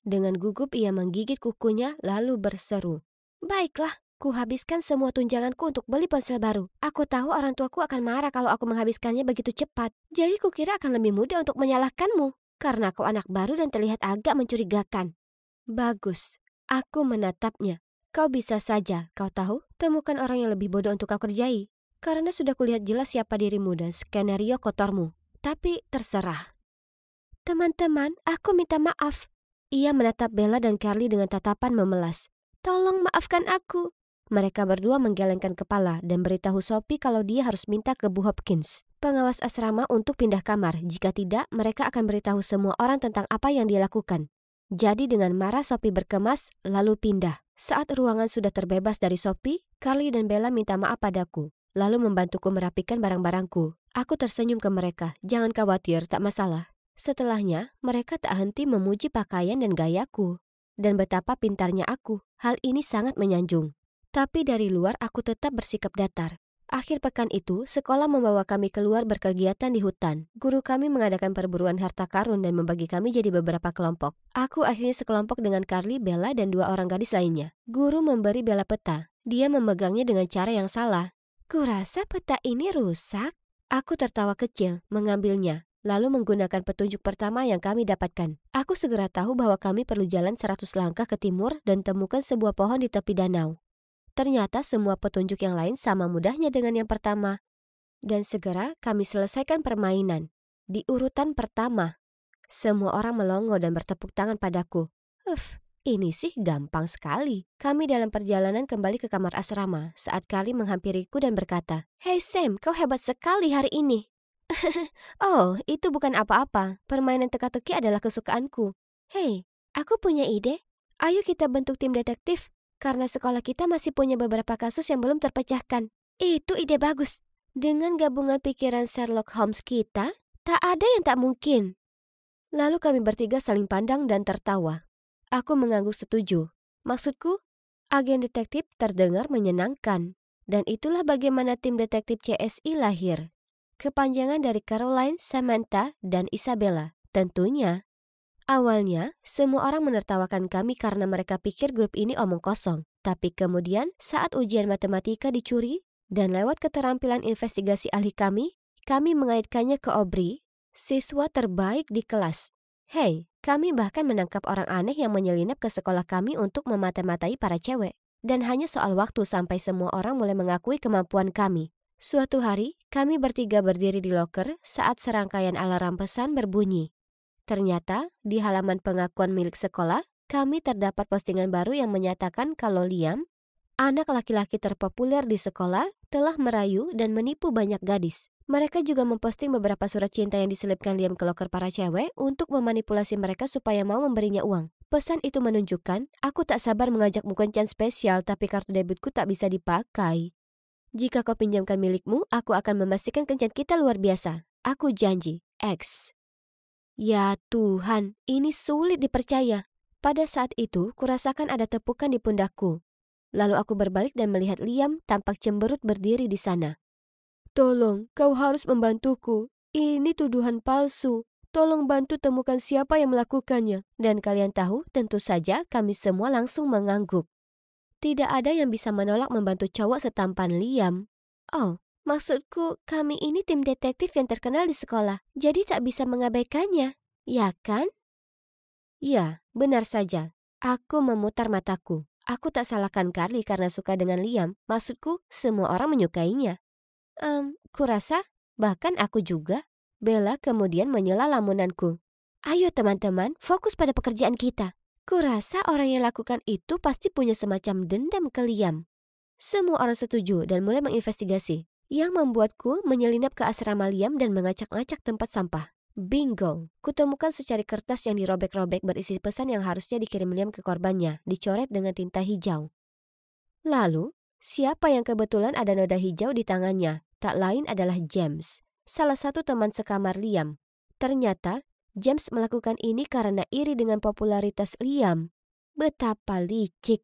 Dengan gugup ia menggigit kukunya lalu berseru. Baiklah, ku habiskan semua tunjanganku untuk beli ponsel baru. Aku tahu orang tuaku akan marah kalau aku menghabiskannya begitu cepat. Jadi kukira akan lebih mudah untuk menyalahkanmu, karena kau anak baru dan terlihat agak mencurigakan. Bagus, aku menatapnya. Kau bisa saja, kau tahu, temukan orang yang lebih bodoh untuk kau kerjai. Karena sudah kulihat jelas siapa dirimu dan skenario kotormu. Tapi terserah. Teman-teman, aku minta maaf. Ia menatap Bella dan Carly dengan tatapan memelas. Tolong maafkan aku. Mereka berdua menggelengkan kepala dan beritahu Sophie kalau dia harus minta ke Bu Hopkins, pengawas asrama, untuk pindah kamar. Jika tidak, mereka akan beritahu semua orang tentang apa yang dia lakukan. Jadi dengan marah Sophie berkemas lalu pindah. Saat ruangan sudah terbebas dari Sophie, Carly dan Bella minta maaf padaku, lalu membantuku merapikan barang-barangku. Aku tersenyum ke mereka. Jangan khawatir, tak masalah. Setelahnya, mereka tak henti memuji pakaian dan gayaku. Dan betapa pintarnya aku. Hal ini sangat menyanjung. Tapi dari luar aku tetap bersikap datar. Akhir pekan itu, sekolah membawa kami keluar berkegiatan di hutan. Guru kami mengadakan perburuan harta karun dan membagi kami jadi beberapa kelompok. Aku akhirnya sekelompok dengan Carly, Bella, dan 2 orang gadis lainnya. Guru memberi Bella peta. Dia memegangnya dengan cara yang salah. Kurasa peta ini rusak. Aku tertawa kecil, mengambilnya. Lalu menggunakan petunjuk pertama yang kami dapatkan. Aku segera tahu bahwa kami perlu jalan 100 langkah ke timur dan temukan sebuah pohon di tepi danau. Ternyata semua petunjuk yang lain sama mudahnya dengan yang pertama. Dan segera kami selesaikan permainan. Di urutan pertama. Semua orang melongo dan bertepuk tangan padaku. Ini sih gampang sekali. Kami dalam perjalanan kembali ke kamar asrama saat Carly menghampiriku dan berkata, "Hey Sam, kau hebat sekali hari ini." Oh, itu bukan apa-apa. Permainan teka-teki adalah kesukaanku. Hei, aku punya ide. Ayo kita bentuk tim detektif. Karena sekolah kita masih punya beberapa kasus yang belum terpecahkan. Itu ide bagus. Dengan gabungan pikiran Sherlock Holmes kita, tak ada yang tak mungkin. Lalu kami bertiga saling pandang dan tertawa. Aku mengangguk setuju. Maksudku, agen detektif terdengar menyenangkan. Dan itulah bagaimana tim detektif CSI lahir. Kepanjangan dari Caroline, Samantha, dan Isabella. Tentunya. Awalnya, semua orang menertawakan kami karena mereka pikir grup ini omong kosong. Tapi kemudian, saat ujian matematika dicuri, dan lewat keterampilan investigasi ahli kami mengaitkannya ke Aubrey, siswa terbaik di kelas. Hei, kami bahkan menangkap orang aneh yang menyelinap ke sekolah kami untuk memata-matai para cewek. Dan hanya soal waktu sampai semua orang mulai mengakui kemampuan kami. Suatu hari, kami bertiga berdiri di loker saat serangkaian alarm pesan berbunyi. Ternyata, di halaman pengakuan milik sekolah, kami terdapat postingan baru yang menyatakan kalau Liam, anak laki-laki terpopuler di sekolah, telah merayu dan menipu banyak gadis. Mereka juga memposting beberapa surat cinta yang diselipkan Liam ke loker para cewek untuk memanipulasi mereka supaya mau memberinya uang. Pesan itu menunjukkan, aku tak sabar mengajakmu kencan spesial tapi kartu debitku tak bisa dipakai. Jika kau pinjamkan milikmu, aku akan memastikan kencan kita luar biasa. Aku janji. X. Ya Tuhan, ini sulit dipercaya. Pada saat itu, kurasakan ada tepukan di pundakku. Lalu aku berbalik dan melihat Liam tampak cemberut berdiri di sana. Tolong, kau harus membantuku. Ini tuduhan palsu. Tolong bantu temukan siapa yang melakukannya. Dan kalian tahu, tentu saja kami semua langsung mengangguk. Tidak ada yang bisa menolak membantu cowok setampan Liam. Oh, maksudku kami ini tim detektif yang terkenal di sekolah. Jadi tak bisa mengabaikannya. Ya kan? Ya, benar saja. Aku memutar mataku. Aku tak salahkan Carly karena suka dengan Liam. Maksudku, semua orang menyukainya. Kurasa, bahkan aku juga. Bella kemudian menyela lamunanku. Ayo teman-teman, fokus pada pekerjaan kita. Kurasa orang yang lakukan itu pasti punya semacam dendam ke Liam. Semua orang setuju dan mulai menginvestigasi. Yang membuatku menyelinap ke asrama Liam dan mengacak-ngacak tempat sampah. Bingo, kutemukan secari kertas yang dirobek-robek berisi pesan yang harusnya dikirim Liam ke korbannya, dicoret dengan tinta hijau. Lalu, siapa yang kebetulan ada noda hijau di tangannya? Tak lain adalah James, salah satu teman sekamar Liam. Ternyata, James melakukan ini karena iri dengan popularitas Liam. Betapa licik.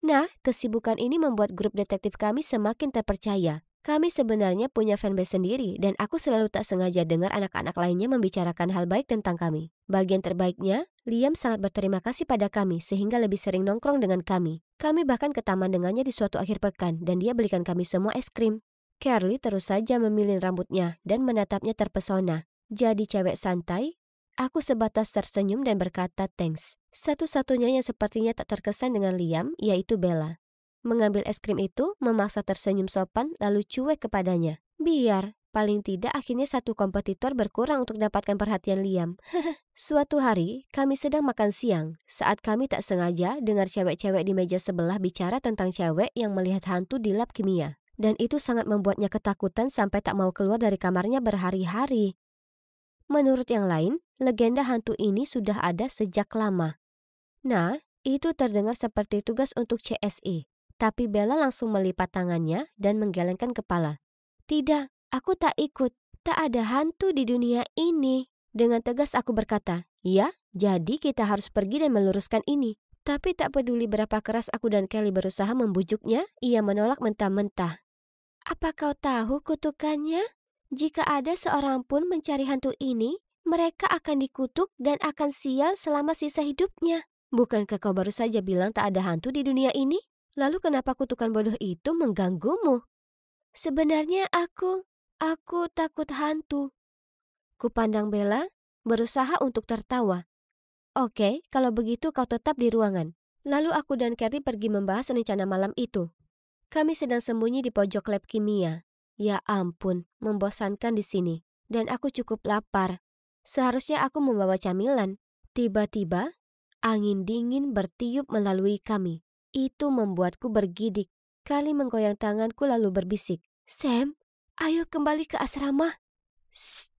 Nah, kesibukan ini membuat grup detektif kami semakin terpercaya. Kami sebenarnya punya fanbase sendiri dan aku selalu tak sengaja dengar anak-anak lainnya membicarakan hal baik tentang kami. Bagian terbaiknya, Liam sangat berterima kasih pada kami sehingga lebih sering nongkrong dengan kami. Kami bahkan ke taman dengannya di suatu akhir pekan dan dia belikan kami semua es krim. Carly terus saja memilih rambutnya dan menatapnya terpesona. Jadi cewek santai, aku sebatas tersenyum dan berkata thanks. Satu-satunya yang sepertinya tak terkesan dengan Liam yaitu Bella. Mengambil es krim itu, memaksa tersenyum sopan lalu cuek kepadanya. Biar, paling tidak akhirnya satu kompetitor berkurang untuk dapatkan perhatian Liam. Suatu hari, kami sedang makan siang. Saat kami tak sengaja dengar cewek-cewek di meja sebelah bicara tentang cewek yang melihat hantu di lab kimia. Dan itu sangat membuatnya ketakutan sampai tak mau keluar dari kamarnya berhari-hari. Menurut yang lain, legenda hantu ini sudah ada sejak lama. Nah, itu terdengar seperti tugas untuk CSI. Tapi Bella langsung melipat tangannya dan menggelengkan kepala. Tidak, aku tak ikut. Tak ada hantu di dunia ini. Dengan tegas aku berkata, ya, jadi kita harus pergi dan meluruskan ini. Tapi tak peduli berapa keras aku dan Kelly berusaha membujuknya, ia menolak mentah-mentah. Apa kau tahu kutukannya? Jika ada seorang pun mencari hantu ini, mereka akan dikutuk dan akan sial selama sisa hidupnya. Bukankah kau baru saja bilang tak ada hantu di dunia ini? Lalu kenapa kutukan bodoh itu mengganggumu? Sebenarnya aku takut hantu. Kupandang Bella, berusaha untuk tertawa. Oke, kalau begitu kau tetap di ruangan. Lalu aku dan Carly pergi membahas rencana malam itu. Kami sedang sembunyi di pojok lab kimia. Ya ampun, membosankan di sini. Dan aku cukup lapar. Seharusnya aku membawa camilan. Tiba-tiba, angin dingin bertiup melalui kami. Itu membuatku bergidik. Kali menggoyang tanganku lalu berbisik, "Sam, ayo kembali ke asrama." Shh.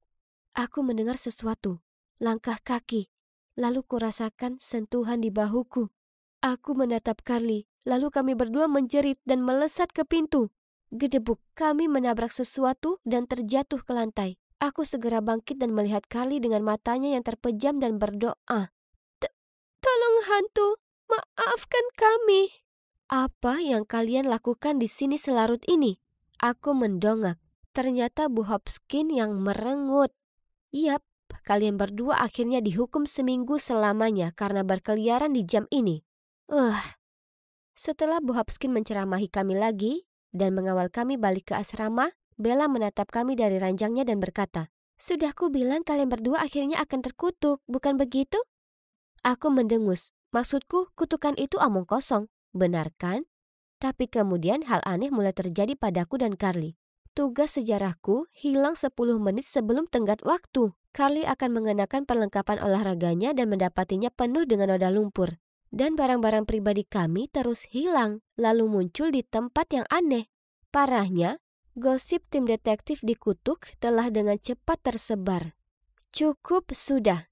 Aku mendengar sesuatu. Langkah kaki. Lalu kurasakan sentuhan di bahuku. Aku menatap Carly. Lalu kami berdua menjerit dan melesat ke pintu. Gedebuk, kami menabrak sesuatu dan terjatuh ke lantai. Aku segera bangkit dan melihat Carly dengan matanya yang terpejam dan berdoa. Tolong hantu, maafkan kami." "Apa yang kalian lakukan di sini selarut ini?" Aku mendongak. Ternyata Bu Hopkins yang merengut. "Yap, kalian berdua akhirnya dihukum seminggu selamanya karena berkeliaran di jam ini." Setelah Bu Hopkins menceramahi kami lagi dan mengawal kami balik ke asrama, Bella menatap kami dari ranjangnya dan berkata, "Sudah kubilang kalian berdua akhirnya akan terkutuk, bukan begitu?" Aku mendengus. Maksudku, kutukan itu omong kosong, benar kan? Tapi kemudian hal aneh mulai terjadi padaku dan Carly. Tugas sejarahku hilang 10 menit sebelum tenggat waktu. Carly akan mengenakan perlengkapan olahraganya dan mendapatinya penuh dengan noda lumpur. Dan barang-barang pribadi kami terus hilang, lalu muncul di tempat yang aneh. Parahnya, gosip tim detektif dikutuk telah dengan cepat tersebar. Cukup sudah.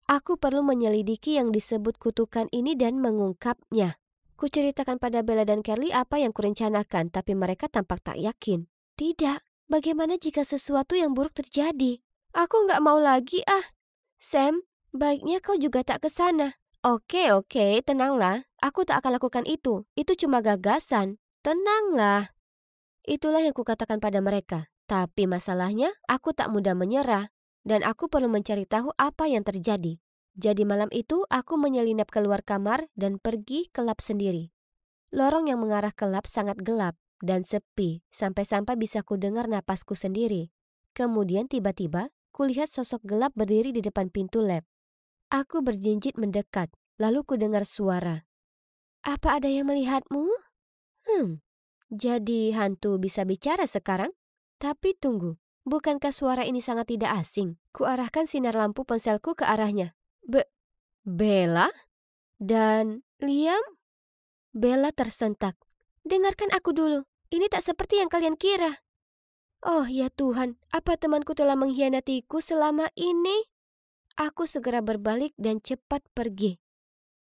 Aku perlu menyelidiki yang disebut kutukan ini dan mengungkapnya. Kuceritakan pada Bella dan Carly apa yang kurencanakan, tapi mereka tampak tak yakin. "Tidak, bagaimana jika sesuatu yang buruk terjadi? Aku nggak mau lagi Sam, baiknya kau juga tak ke sana." Oke, tenanglah. Aku tak akan lakukan itu. Itu cuma gagasan. Tenanglah. Itulah yang kukatakan pada mereka. Tapi masalahnya, aku tak mudah menyerah. Dan aku perlu mencari tahu apa yang terjadi. Jadi malam itu, aku menyelinap keluar kamar dan pergi ke lab sendiri. Lorong yang mengarah ke lab sangat gelap dan sepi, sampai-sampai bisa kudengar napasku sendiri. Kemudian tiba-tiba, kulihat sosok gelap berdiri di depan pintu lab. Aku berjinjit mendekat, lalu kudengar suara. "Apa ada yang melihatmu?" Jadi hantu bisa bicara sekarang? Tapi tunggu, bukankah suara ini sangat tidak asing? Kuarahkan sinar lampu ponselku ke arahnya. Bella? Dan Liam? Bella tersentak. "Dengarkan aku dulu, ini tak seperti yang kalian kira." Oh ya Tuhan, apa temanku telah mengkhianatiku selama ini? Aku segera berbalik dan cepat pergi.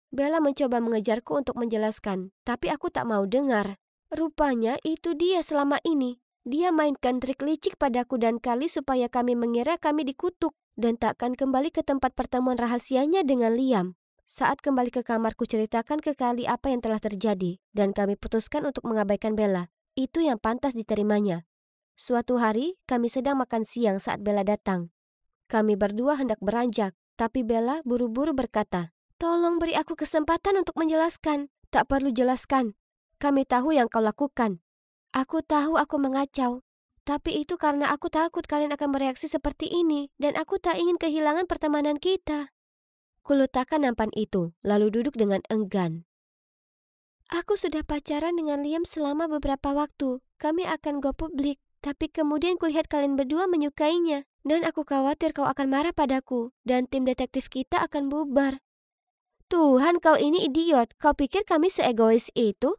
Bella mencoba mengejarku untuk menjelaskan, tapi aku tak mau dengar. Rupanya itu dia selama ini. Dia mainkan trik licik padaku dan Carly supaya kami mengira kami dikutuk dan takkan kembali ke tempat pertemuan rahasianya dengan Liam. Saat kembali ke kamar, ku ceritakan ke Carly apa yang telah terjadi dan kami putuskan untuk mengabaikan Bella. Itu yang pantas diterimanya. Suatu hari, kami sedang makan siang saat Bella datang. Kami berdua hendak beranjak, tapi Bella buru-buru berkata, "Tolong beri aku kesempatan untuk menjelaskan." "Tak perlu jelaskan. Kami tahu yang kau lakukan." "Aku tahu aku mengacau. Tapi itu karena aku takut kalian akan bereaksi seperti ini dan aku tak ingin kehilangan pertemanan kita." Kuletakkan nampan itu, lalu duduk dengan enggan. "Aku sudah pacaran dengan Liam selama beberapa waktu. Kami akan go publik. Tapi kemudian kulihat kalian berdua menyukainya. Dan aku khawatir kau akan marah padaku dan tim detektif kita akan bubar." "Tuhan, kau ini idiot. Kau pikir kami seegois itu?"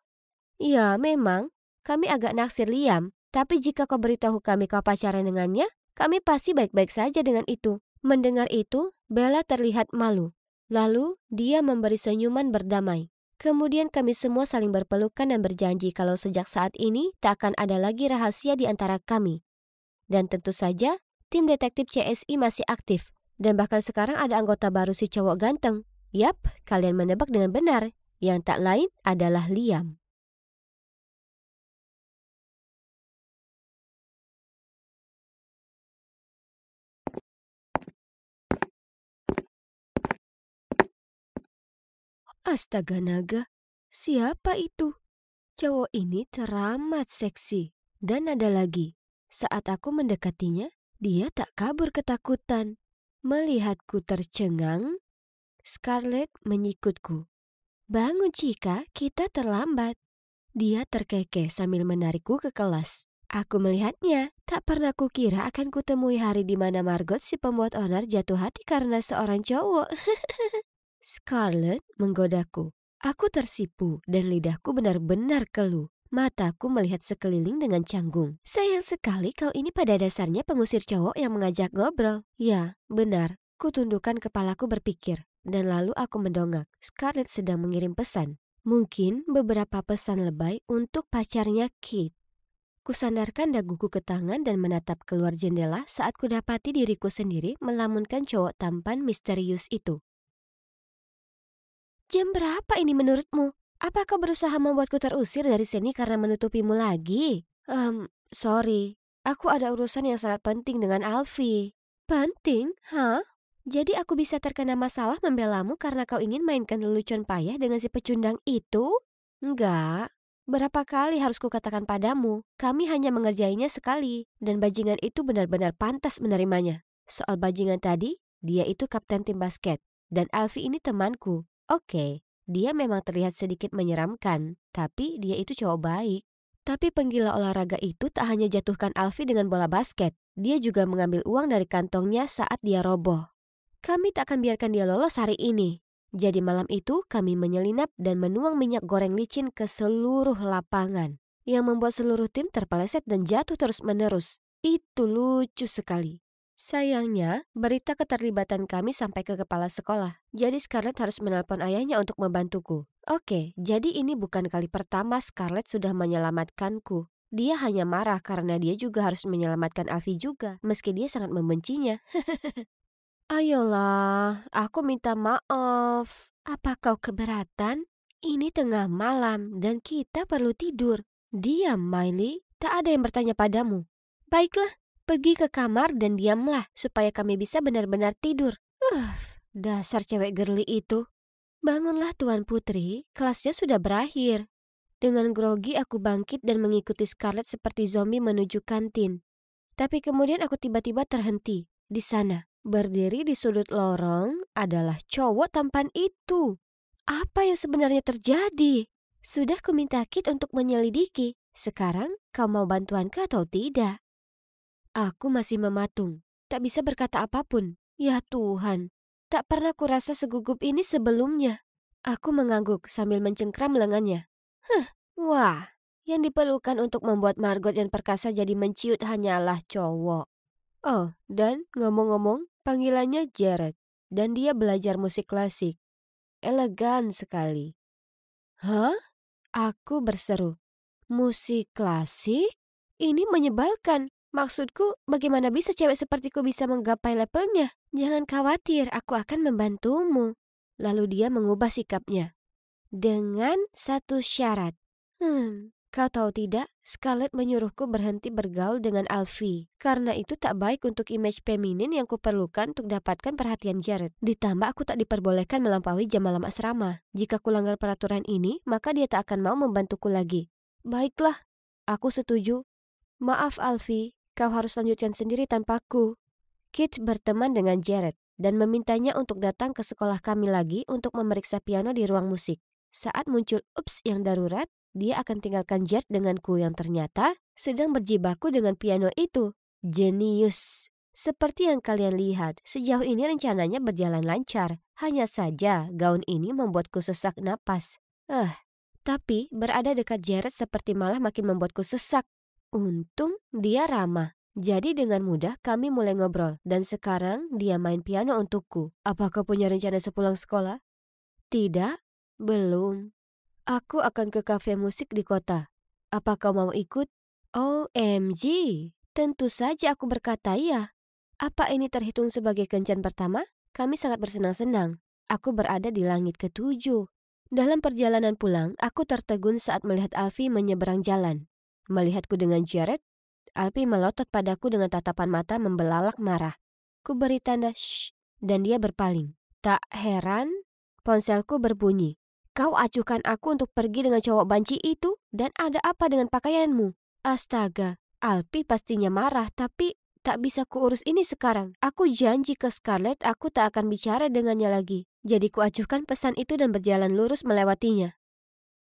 "Ya, memang. Kami agak naksir Liam. Tapi jika kau beritahu kami kau pacaran dengannya, kami pasti baik-baik saja dengan itu." Mendengar itu, Bella terlihat malu. Lalu, dia memberi senyuman berdamai. Kemudian kami semua saling berpelukan dan berjanji kalau sejak saat ini tak akan ada lagi rahasia di antara kami. Dan tentu saja, tim detektif CSI masih aktif. Dan bahkan sekarang ada anggota baru, si cowok ganteng. Yap, kalian menebak dengan benar. Yang tak lain adalah Liam. Astaga naga, siapa itu? Cowok ini teramat seksi. Dan ada lagi, saat aku mendekatinya, dia tak kabur ketakutan. Melihatku tercengang, Scarlett menyikutku. "Bangun Cika, kita terlambat." Dia terkekeh sambil menarikku ke kelas. Aku melihatnya. Tak pernah kukira akan kutemui hari di mana Margot si pembuat onar jatuh hati karena seorang cowok. Scarlett menggodaku. Aku tersipu dan lidahku benar-benar keluh. Mataku melihat sekeliling dengan canggung. Sayang sekali kau ini pada dasarnya pengusir cowok yang mengajak ngobrol. Ya, benar. Kutundukkan kepalaku berpikir. Dan lalu aku mendongak. Scarlett sedang mengirim pesan. Mungkin beberapa pesan lebay untuk pacarnya Kate. Kusandarkan daguku ke tangan dan menatap keluar jendela saat kudapati diriku sendiri melamunkan cowok tampan misterius itu. Jam berapa ini menurutmu? Apa kau berusaha membuatku terusir dari sini karena menutupimu lagi? Sorry. Aku ada urusan yang sangat penting dengan Alfie. Penting? Hah? Jadi aku bisa terkena masalah membelamu karena kau ingin mainkan lelucon payah dengan si pecundang itu? Enggak. Berapa kali harus kukatakan padamu, kami hanya mengerjainya sekali. Dan bajingan itu benar-benar pantas menerimanya. Soal bajingan tadi, dia itu kapten tim basket. Dan Alfie ini temanku. Oke, dia memang terlihat sedikit menyeramkan, tapi dia itu cowok baik. Tapi penggila olahraga itu tak hanya jatuhkan Alfie dengan bola basket, dia juga mengambil uang dari kantongnya saat dia roboh. Kami tak akan biarkan dia lolos hari ini. Jadi malam itu kami menyelinap dan menuang minyak goreng licin ke seluruh lapangan, yang membuat seluruh tim terpeleset dan jatuh terus-menerus. Itu lucu sekali. Sayangnya, berita keterlibatan kami sampai ke kepala sekolah. Jadi Scarlett harus menelpon ayahnya untuk membantuku. Oke, jadi ini bukan kali pertama Scarlett sudah menyelamatkanku. Dia hanya marah karena dia juga harus menyelamatkan Alfie juga, meski dia sangat membencinya. Ayolah, aku minta maaf. Apa kau keberatan? Ini tengah malam dan kita perlu tidur. Diam, Miley. Tak ada yang bertanya padamu. Baiklah. Pergi ke kamar dan diamlah supaya kami bisa benar-benar tidur. Dasar cewek girly itu. Bangunlah Tuan Putri, kelasnya sudah berakhir. Dengan grogi aku bangkit dan mengikuti Scarlett seperti zombie menuju kantin. Tapi kemudian aku tiba-tiba terhenti. Di sana, berdiri di sudut lorong adalah cowok tampan itu. Apa yang sebenarnya terjadi? Sudah kuminta Kit untuk menyelidiki. Sekarang kau mau bantuanku atau tidak? Aku masih mematung, tak bisa berkata apapun. Ya Tuhan, tak pernah kurasa segugup ini sebelumnya. Aku mengangguk sambil mencengkram lengannya. Wah, yang diperlukan untuk membuat Margot yang perkasa jadi menciut hanyalah cowok. Oh, dan ngomong-ngomong, panggilannya Jared, dan dia belajar musik klasik. Elegan sekali. Hah? Aku berseru. Musik klasik? Ini menyebalkan. Maksudku, bagaimana bisa cewek sepertiku bisa menggapai levelnya? Jangan khawatir, aku akan membantumu. Lalu dia mengubah sikapnya. Dengan satu syarat. Kau tahu tidak, Scarlett menyuruhku berhenti bergaul dengan Alfie. Karena itu tak baik untuk image feminin yang kuperlukan untuk dapatkan perhatian Jared. Ditambah aku tak diperbolehkan melampaui jam malam asrama. Jika kulanggar peraturan ini, maka dia tak akan mau membantuku lagi. Baiklah, aku setuju. Maaf Alfie. Kau harus lanjutkan sendiri tanpaku. Kit berteman dengan Jared dan memintanya untuk datang ke sekolah kami lagi untuk memeriksa piano di ruang musik. Saat muncul ups yang darurat, dia akan tinggalkan Jared denganku yang ternyata sedang berjibaku dengan piano itu. Jenius. Seperti yang kalian lihat, sejauh ini rencananya berjalan lancar. Hanya saja gaun ini membuatku sesak napas. Tapi berada dekat Jared seperti malah makin membuatku sesak. Untung dia ramah. Jadi dengan mudah kami mulai ngobrol. Dan sekarang dia main piano untukku. Apa kau punya rencana sepulang sekolah? Tidak, belum. Aku akan ke kafe musik di kota. Apa kau mau ikut? OMG, tentu saja aku berkata iya. Apa ini terhitung sebagai kencan pertama? Kami sangat bersenang-senang. Aku berada di langit ke-7. Dalam perjalanan pulang, aku tertegun saat melihat Alfie menyeberang jalan. Melihatku dengan Jared, Alfie melotot padaku dengan tatapan mata membelalak marah. Ku beri tanda shh dan dia berpaling. Tak heran, ponselku berbunyi. Kau acuhkan aku untuk pergi dengan cowok banci itu? Dan ada apa dengan pakaianmu? Astaga, Alfie pastinya marah tapi tak bisa kuurus ini sekarang. Aku janji ke Scarlett aku tak akan bicara dengannya lagi. Jadi ku acuhkan pesan itu dan berjalan lurus melewatinya.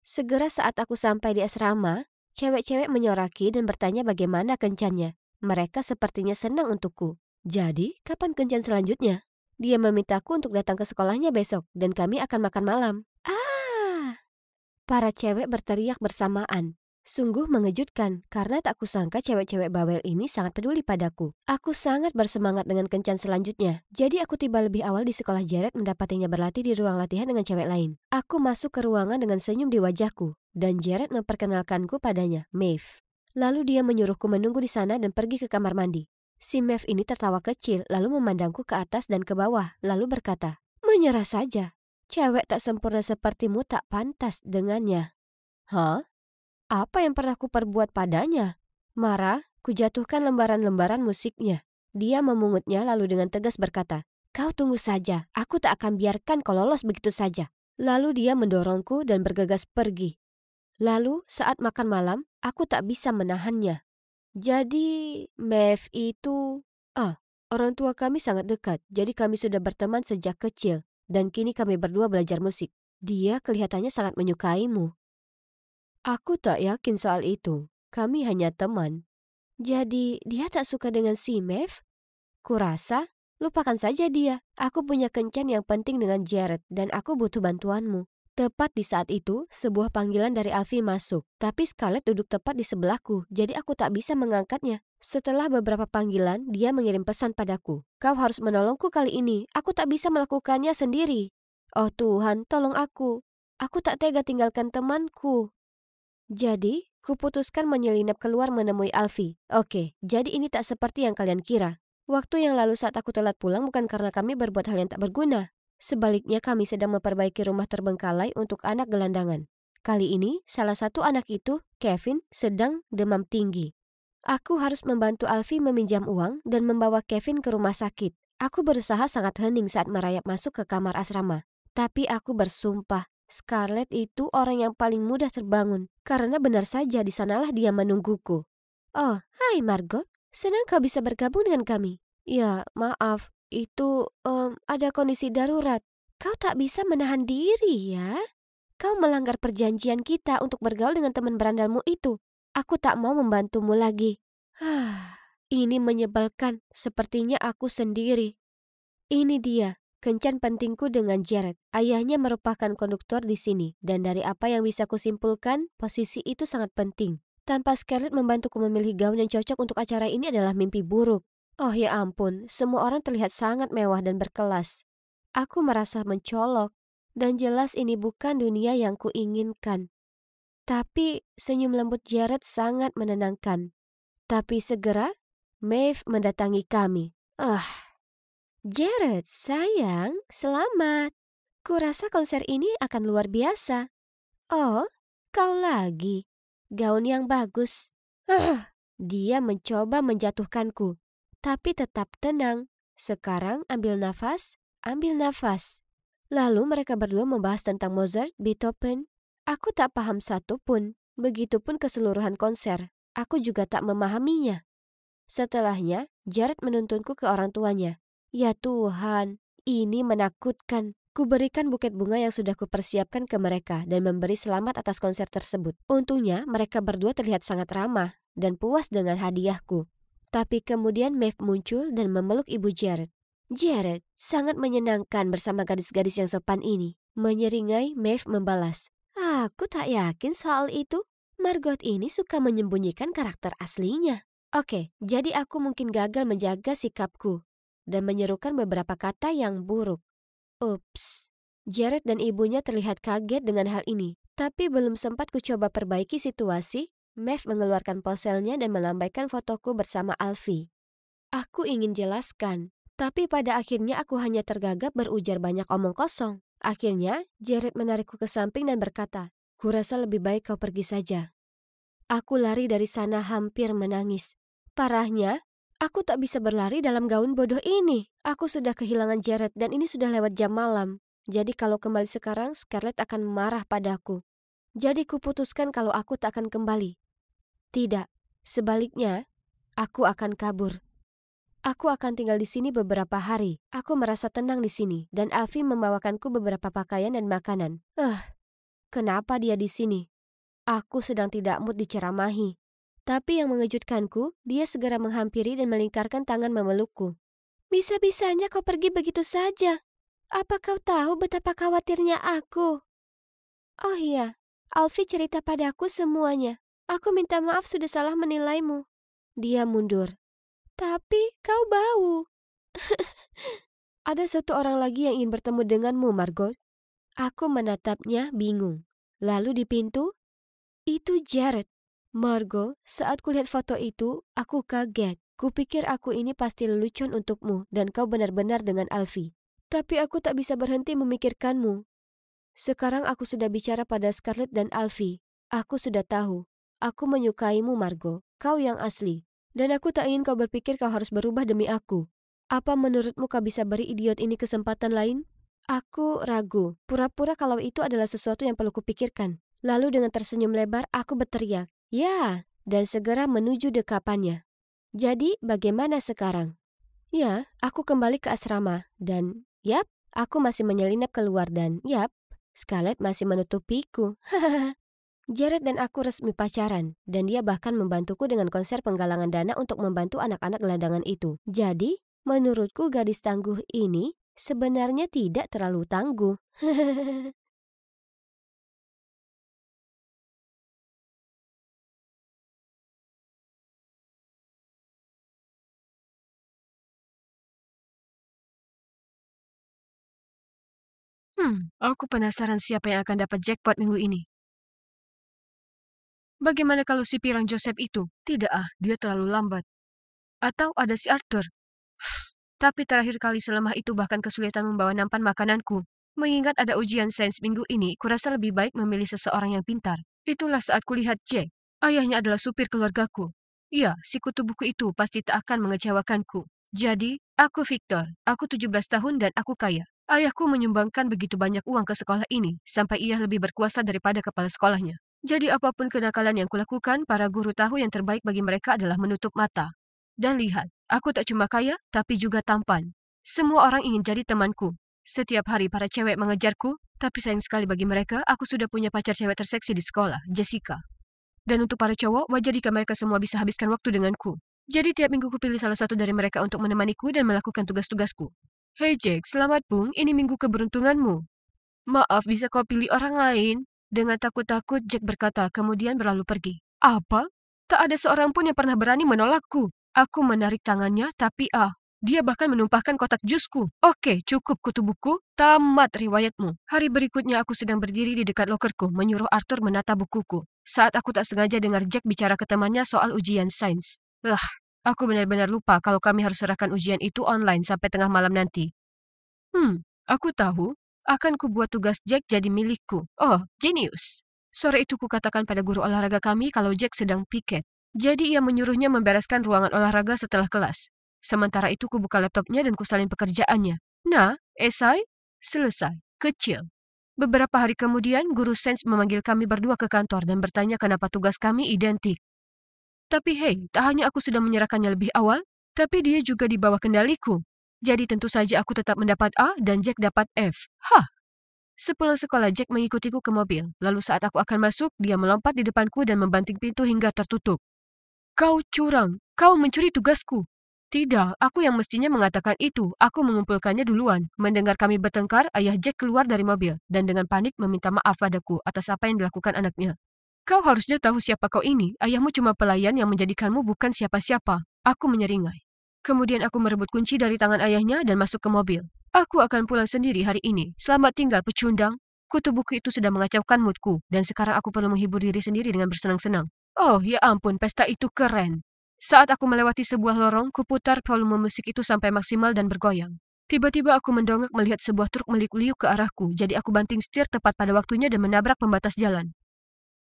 Segera saat aku sampai di asrama, Cewek-cewek menyoraki dan bertanya bagaimana kencannya. Mereka sepertinya senang untukku. Jadi, kapan kencan selanjutnya? Dia memintaku untuk datang ke sekolahnya besok dan kami akan makan malam. Ah! Para cewek berteriak bersamaan. Sungguh mengejutkan karena tak kusangka cewek-cewek bawel ini sangat peduli padaku. Aku sangat bersemangat dengan kencan selanjutnya. Jadi aku tiba lebih awal di sekolah Jared mendapatinya berlatih di ruang latihan dengan cewek lain. Aku masuk ke ruangan dengan senyum di wajahku dan Jared memperkenalkanku padanya, Maeve. Lalu dia menyuruhku menunggu di sana dan pergi ke kamar mandi. Si Maeve ini tertawa kecil lalu memandangku ke atas dan ke bawah lalu berkata, "Menyerah saja. Cewek tak sempurna sepertimu tak pantas dengannya." Hah? Apa yang pernah ku perbuat padanya? Marah, kujatuhkan lembaran-lembaran musiknya. Dia memungutnya lalu dengan tegas berkata, "Kau tunggu saja, aku tak akan biarkan kau lolos begitu saja." Lalu dia mendorongku dan bergegas pergi. Lalu saat makan malam, aku tak bisa menahannya. Jadi, Maeve itu... orang tua kami sangat dekat, jadi kami sudah berteman sejak kecil. Dan kini kami berdua belajar musik. Dia kelihatannya sangat menyukaimu. Aku tak yakin soal itu. Kami hanya teman. Jadi, dia tak suka dengan si Maeve? Kurasa, lupakan saja dia. Aku punya kencan yang penting dengan Jared dan aku butuh bantuanmu. Tepat di saat itu, sebuah panggilan dari Alfie masuk. Tapi Scarlett duduk tepat di sebelahku, jadi aku tak bisa mengangkatnya. Setelah beberapa panggilan, dia mengirim pesan padaku. "Kau harus menolongku kali ini. Aku tak bisa melakukannya sendiri." Oh Tuhan, tolong aku. Aku tak tega tinggalkan temanku. Jadi, kuputuskan menyelinap keluar menemui Alfie. Oke, jadi ini tak seperti yang kalian kira. Waktu yang lalu saat aku telat pulang bukan karena kami berbuat hal yang tak berguna. Sebaliknya kami sedang memperbaiki rumah terbengkalai untuk anak gelandangan. Kali ini, salah satu anak itu, Kevin, sedang demam tinggi. Aku harus membantu Alfie meminjam uang dan membawa Kevin ke rumah sakit. Aku berusaha sangat hening saat merayap masuk ke kamar asrama. Tapi aku bersumpah, Scarlett itu orang yang paling mudah terbangun, karena benar saja di sanalah dia menungguku. "Oh, hai Margot, senang kau bisa bergabung dengan kami." "Ya, maaf, itu ada kondisi darurat." "Kau tak bisa menahan diri ya? Kau melanggar perjanjian kita untuk bergaul dengan teman berandalmu itu. Aku tak mau membantumu lagi." Ini menyebalkan, sepertinya aku sendiri. Ini dia. Kencan pentingku dengan Jared. Ayahnya merupakan konduktor di sini, dan dari apa yang bisa kusimpulkan, posisi itu sangat penting. Tanpa Scarlett membantuku memilih gaun yang cocok untuk acara ini adalah mimpi buruk. Oh ya ampun, semua orang terlihat sangat mewah dan berkelas. Aku merasa mencolok, dan jelas ini bukan dunia yang kuinginkan. Tapi senyum lembut Jared sangat menenangkan. Tapi segera, Maeve mendatangi kami. "Jared, sayang, selamat. Kurasa konser ini akan luar biasa." "Oh, kau lagi. Gaun yang bagus." Dia mencoba menjatuhkanku, tapi tetap tenang. Sekarang ambil nafas, ambil nafas. Lalu mereka berdua membahas tentang Mozart, Beethoven. Aku tak paham satu pun. Begitupun keseluruhan konser. Aku juga tak memahaminya. Setelahnya, Jared menuntunku ke orang tuanya. Ya Tuhan, ini menakutkan. Kuberikan buket bunga yang sudah kupersiapkan ke mereka dan memberi selamat atas konser tersebut. Untungnya mereka berdua terlihat sangat ramah dan puas dengan hadiahku. Tapi kemudian Maeve muncul dan memeluk ibu Jared. "Jared, sangat menyenangkan bersama gadis-gadis yang sopan ini." Menyeringai, Maeve membalas. "Aku tak yakin soal itu. Margot ini suka menyembunyikan karakter aslinya." Oke, jadi aku mungkin gagal menjaga sikapku dan menyerukan beberapa kata yang buruk. Ups. Jared dan ibunya terlihat kaget dengan hal ini. Tapi belum sempat kucoba perbaiki situasi, Maeve mengeluarkan ponselnya dan melambaikan fotoku bersama Alfie. Aku ingin jelaskan, tapi pada akhirnya aku hanya tergagap berujar banyak omong kosong. Akhirnya, Jared menarikku ke samping dan berkata, "Kurasa lebih baik kau pergi saja." Aku lari dari sana hampir menangis. Parahnya, aku tak bisa berlari dalam gaun bodoh ini. Aku sudah kehilangan Jared dan ini sudah lewat jam malam. Jadi kalau kembali sekarang, Scarlett akan marah padaku. Jadi kuputuskan kalau aku tak akan kembali. Tidak, sebaliknya, aku akan kabur. Aku akan tinggal di sini beberapa hari. Aku merasa tenang di sini dan Alfie membawakanku beberapa pakaian dan makanan. Kenapa dia di sini? Aku sedang tidak mood diceramahi. Tapi yang mengejutkanku, dia segera menghampiri dan melingkarkan tangan memelukku. Bisa-bisanya kau pergi begitu saja. Apa kau tahu betapa khawatirnya aku? Oh iya, Alfie cerita padaku semuanya. Aku minta maaf sudah salah menilaimu. Dia mundur. Tapi kau bau. Ada satu orang lagi yang ingin bertemu denganmu, Margot. Aku menatapnya bingung. Lalu di pintu, itu Jared. Margot, saat kulihat foto itu, aku kaget. Kupikir aku ini pasti lelucon untukmu dan kau benar-benar dengan Alfie. Tapi aku tak bisa berhenti memikirkanmu. Sekarang aku sudah bicara pada Scarlett dan Alfie. Aku sudah tahu. Aku menyukaimu, Margot. Kau yang asli. Dan aku tak ingin kau berpikir kau harus berubah demi aku. Apa menurutmu kau bisa beri idiot ini kesempatan lain? Aku ragu. Pura-pura kalau itu adalah sesuatu yang perlu kupikirkan. Lalu dengan tersenyum lebar, aku berteriak, "Ya!" dan segera menuju dekapannya. Jadi, bagaimana sekarang? Ya, aku kembali ke asrama. Dan, yap, aku masih menyelinap keluar dan, yap, Scarlett masih menutupiku. Jared dan aku resmi pacaran, dan dia bahkan membantuku dengan konser penggalangan dana untuk membantu anak-anak gelandangan itu. Jadi, menurutku gadis tangguh ini sebenarnya tidak terlalu tangguh. Aku penasaran siapa yang akan dapat jackpot minggu ini. Bagaimana kalau si pirang Joseph itu? Tidak dia terlalu lambat. Atau ada si Arthur. Tapi terakhir kali selemah itu bahkan kesulitan membawa nampan makananku. Mengingat ada ujian sains minggu ini, kurasa lebih baik memilih seseorang yang pintar. Itulah saat kulihat Jack. Ayahnya adalah supir keluargaku. Ya, si kutu buku itu pasti tak akan mengecewakanku. Jadi, aku Victor. Aku 17 tahun dan aku kaya. Ayahku menyumbangkan begitu banyak uang ke sekolah ini, sampai ia lebih berkuasa daripada kepala sekolahnya. Jadi apapun kenakalan yang kulakukan, para guru tahu yang terbaik bagi mereka adalah menutup mata. Dan lihat, aku tak cuma kaya, tapi juga tampan. Semua orang ingin jadi temanku. Setiap hari para cewek mengejarku, tapi sayang sekali bagi mereka, aku sudah punya pacar cewek terseksi di sekolah, Jessica. Dan untuk para cowok, wajar jika mereka semua bisa habiskan waktu denganku. Jadi tiap minggu kupilih salah satu dari mereka untuk menemaniku dan melakukan tugas-tugasku. Hei Jack, selamat Bung, ini minggu keberuntunganmu. Maaf, bisa kau pilih orang lain? Dengan takut-takut, Jack berkata, kemudian berlalu pergi. Apa? Tak ada seorang pun yang pernah berani menolakku. Aku menarik tangannya, tapi dia bahkan menumpahkan kotak jusku. Oke, cukup kutu buku, tamat riwayatmu. Hari berikutnya aku sedang berdiri di dekat lokerku, menyuruh Arthur menata bukuku. Saat aku tak sengaja dengar Jack bicara ke temannya soal ujian sains. Aku benar-benar lupa kalau kami harus serahkan ujian itu online sampai tengah malam nanti. Aku tahu. Akan kubuat tugas Jack jadi milikku. Oh, jenius. Sore itu kukatakan pada guru olahraga kami kalau Jack sedang piket. Jadi ia menyuruhnya membereskan ruangan olahraga setelah kelas. Sementara itu kubuka laptopnya dan kusalin pekerjaannya. Nah, esai? Selesai. Kecil. Beberapa hari kemudian, guru sains memanggil kami berdua ke kantor dan bertanya kenapa tugas kami identik. Tapi hei, tak hanya aku sudah menyerahkannya lebih awal, tapi dia juga di bawah kendaliku. Jadi tentu saja aku tetap mendapat A dan Jack dapat F. Sepulang sekolah, Jack mengikutiku ke mobil. Lalu saat aku akan masuk, dia melompat di depanku dan membanting pintu hingga tertutup. Kau curang. Kau mencuri tugasku. Tidak, aku yang mestinya mengatakan itu. Aku mengumpulkannya duluan. Mendengar kami bertengkar, ayah Jack keluar dari mobil dan dengan panik meminta maaf padaku atas apa yang dilakukan anaknya. Kau harusnya tahu siapa kau ini. Ayahmu cuma pelayan yang menjadikanmu bukan siapa-siapa. Aku menyeringai. Kemudian aku merebut kunci dari tangan ayahnya dan masuk ke mobil. Aku akan pulang sendiri hari ini. Selamat tinggal, pecundang. Kutu buku itu sudah mengacaukan moodku, dan sekarang aku perlu menghibur diri sendiri dengan bersenang-senang. Oh, ya ampun, pesta itu keren. Saat aku melewati sebuah lorong, kuputar volume musik itu sampai maksimal dan bergoyang. Tiba-tiba aku mendongak melihat sebuah truk meliuk-liuk ke arahku, jadi aku banting setir tepat pada waktunya dan menabrak pembatas jalan.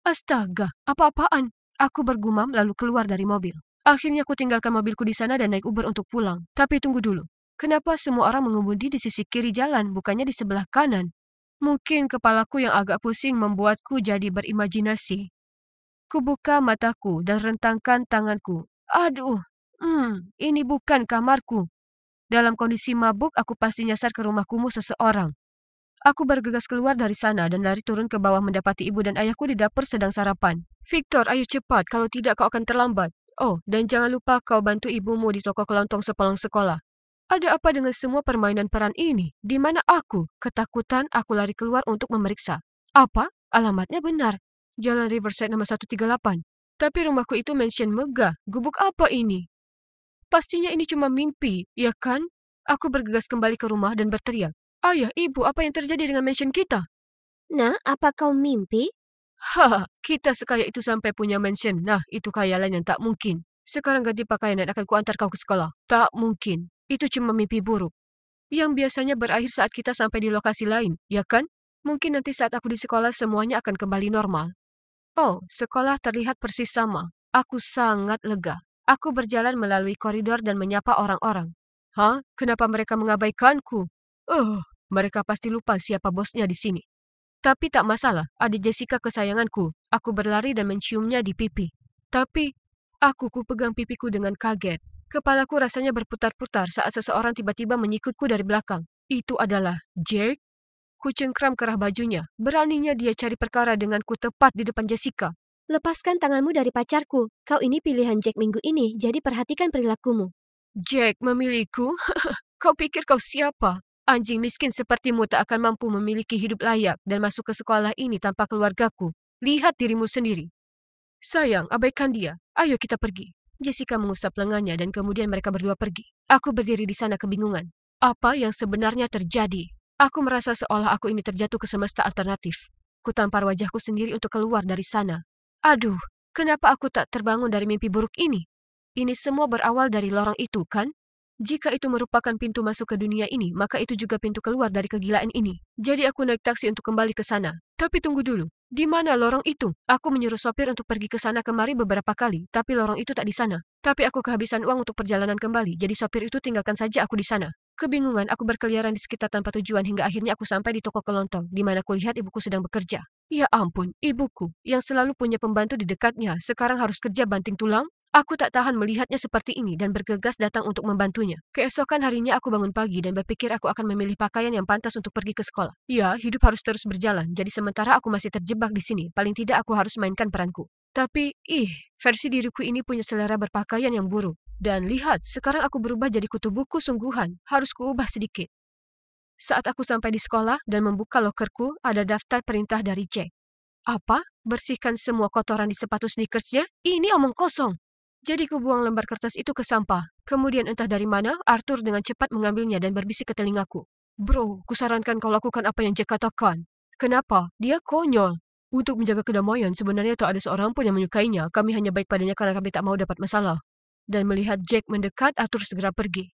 Astaga, apa-apaan? Aku bergumam lalu keluar dari mobil. Akhirnya aku tinggalkan mobilku di sana dan naik Uber untuk pulang. Tapi tunggu dulu. Kenapa semua orang mengemudi di sisi kiri jalan, bukannya di sebelah kanan? Mungkin kepalaku yang agak pusing membuatku jadi berimajinasi. Kubuka mataku dan rentangkan tanganku. Aduh, ini bukan kamarku. Dalam kondisi mabuk, aku pasti nyasar ke rumah kumuh seseorang. Aku bergegas keluar dari sana dan lari turun ke bawah mendapati ibu dan ayahku di dapur sedang sarapan. Victor, ayo cepat, kalau tidak kau akan terlambat. Oh, dan jangan lupa kau bantu ibumu di toko kelontong sepulang sekolah. Ada apa dengan semua permainan peran ini? Di mana aku? Ketakutan, aku lari keluar untuk memeriksa. Apa? Alamatnya benar. Jalan Riverside nomor 138. Tapi rumahku itu mansion megah. Gubuk apa ini? Pastinya ini cuma mimpi, ya kan? Aku bergegas kembali ke rumah dan berteriak. Ayah, ibu, apa yang terjadi dengan mansion kita? Nah, apa kau mimpi? Haha, kita sekaya itu sampai punya mansion. Nah, itu khayalan yang tak mungkin. Sekarang ganti pakaian dan akan kuantar kau ke sekolah. Tak mungkin. Itu cuma mimpi buruk. Yang biasanya berakhir saat kita sampai di lokasi lain, ya kan? Mungkin nanti saat aku di sekolah semuanya akan kembali normal. Oh, sekolah terlihat persis sama. Aku sangat lega. Aku berjalan melalui koridor dan menyapa orang-orang. Hah? Kenapa mereka mengabaikanku? Mereka pasti lupa siapa bosnya di sini. Tapi tak masalah, adik Jessica kesayanganku. Aku berlari dan menciumnya di pipi. Tapi, ku pegang pipiku dengan kaget. Kepalaku rasanya berputar-putar saat seseorang tiba-tiba menyikutku dari belakang. Itu adalah Jack. Ku cengkram kerah bajunya. Beraninya dia cari perkara denganku tepat di depan Jessica. Lepaskan tanganmu dari pacarku. Kau ini pilihan Jack minggu ini, jadi perhatikan perilakumu. Jack memilihku? Kau pikir kau siapa? Anjing miskin sepertimu tak akan mampu memiliki hidup layak dan masuk ke sekolah ini tanpa keluargaku. Lihat dirimu sendiri. Sayang, abaikan dia. Ayo kita pergi. Jessica mengusap lengannya dan kemudian mereka berdua pergi. Aku berdiri di sana kebingungan. Apa yang sebenarnya terjadi? Aku merasa seolah aku ini terjatuh ke semesta alternatif. Kutampar wajahku sendiri untuk keluar dari sana. Aduh, kenapa aku tak terbangun dari mimpi buruk ini? Ini semua berawal dari lorong itu, kan? Jika itu merupakan pintu masuk ke dunia ini, maka itu juga pintu keluar dari kegilaan ini. Jadi aku naik taksi untuk kembali ke sana. Tapi tunggu dulu, di mana lorong itu? Aku menyuruh sopir untuk pergi ke sana kemari beberapa kali, tapi lorong itu tak di sana. Tapi aku kehabisan uang untuk perjalanan kembali, jadi sopir itu tinggalkan saja aku di sana. Kebingungan, aku berkeliaran di sekitar tanpa tujuan hingga akhirnya aku sampai di toko kelontong, di mana kulihat ibuku sedang bekerja. Ya ampun, ibuku, yang selalu punya pembantu di dekatnya, sekarang harus kerja banting tulang? Aku tak tahan melihatnya seperti ini dan bergegas datang untuk membantunya. Keesokan harinya aku bangun pagi dan berpikir aku akan memilih pakaian yang pantas untuk pergi ke sekolah. Ya, hidup harus terus berjalan, jadi sementara aku masih terjebak di sini, paling tidak aku harus mainkan peranku. Tapi, versi diriku ini punya selera berpakaian yang buruk. Dan lihat, sekarang aku berubah jadi kutu buku sungguhan, harus kuubah sedikit. Saat aku sampai di sekolah dan membuka lokerku, ada daftar perintah dari Jack. Apa? Bersihkan semua kotoran di sepatu sneakersnya? Ini omong kosong. Jadi ku buang lembar kertas itu ke sampah. Kemudian entah dari mana, Arthur dengan cepat mengambilnya dan berbisik ke telingaku. Bro, kusarankan kau lakukan apa yang Jack katakan. Kenapa? Dia konyol. Untuk menjaga kedamaian, sebenarnya tak ada seorang pun yang menyukainya. Kami hanya baik padanya karena kami tak mau dapat masalah. Dan melihat Jack mendekat, Arthur segera pergi.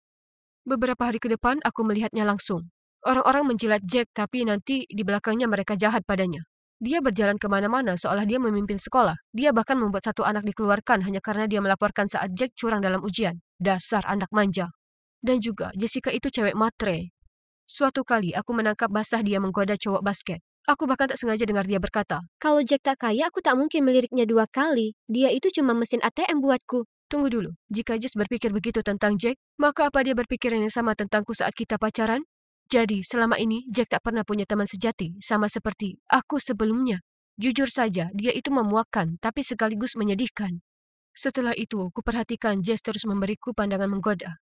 Beberapa hari ke depan, aku melihatnya langsung. Orang-orang menjilat Jack, tapi nanti di belakangnya mereka jahat padanya. Dia berjalan kemana-mana seolah dia memimpin sekolah. Dia bahkan membuat satu anak dikeluarkan hanya karena dia melaporkan saat Jack curang dalam ujian. Dasar anak manja. Dan juga, Jessica itu cewek matre. Suatu kali, aku menangkap basah dia menggoda cowok basket. Aku bahkan tak sengaja dengar dia berkata, Kalau Jack tak kaya, aku tak mungkin meliriknya 2 kali. Dia itu cuma mesin ATM buatku. Tunggu dulu, jika Jess berpikir begitu tentang Jack, maka apa dia berpikiran yang sama tentangku saat kita pacaran? Jadi, selama ini, Jack tak pernah punya teman sejati, sama seperti aku sebelumnya. Jujur saja, dia itu memuakkan, tapi sekaligus menyedihkan. Setelah itu, kuperhatikan Jess terus memberiku pandangan menggoda.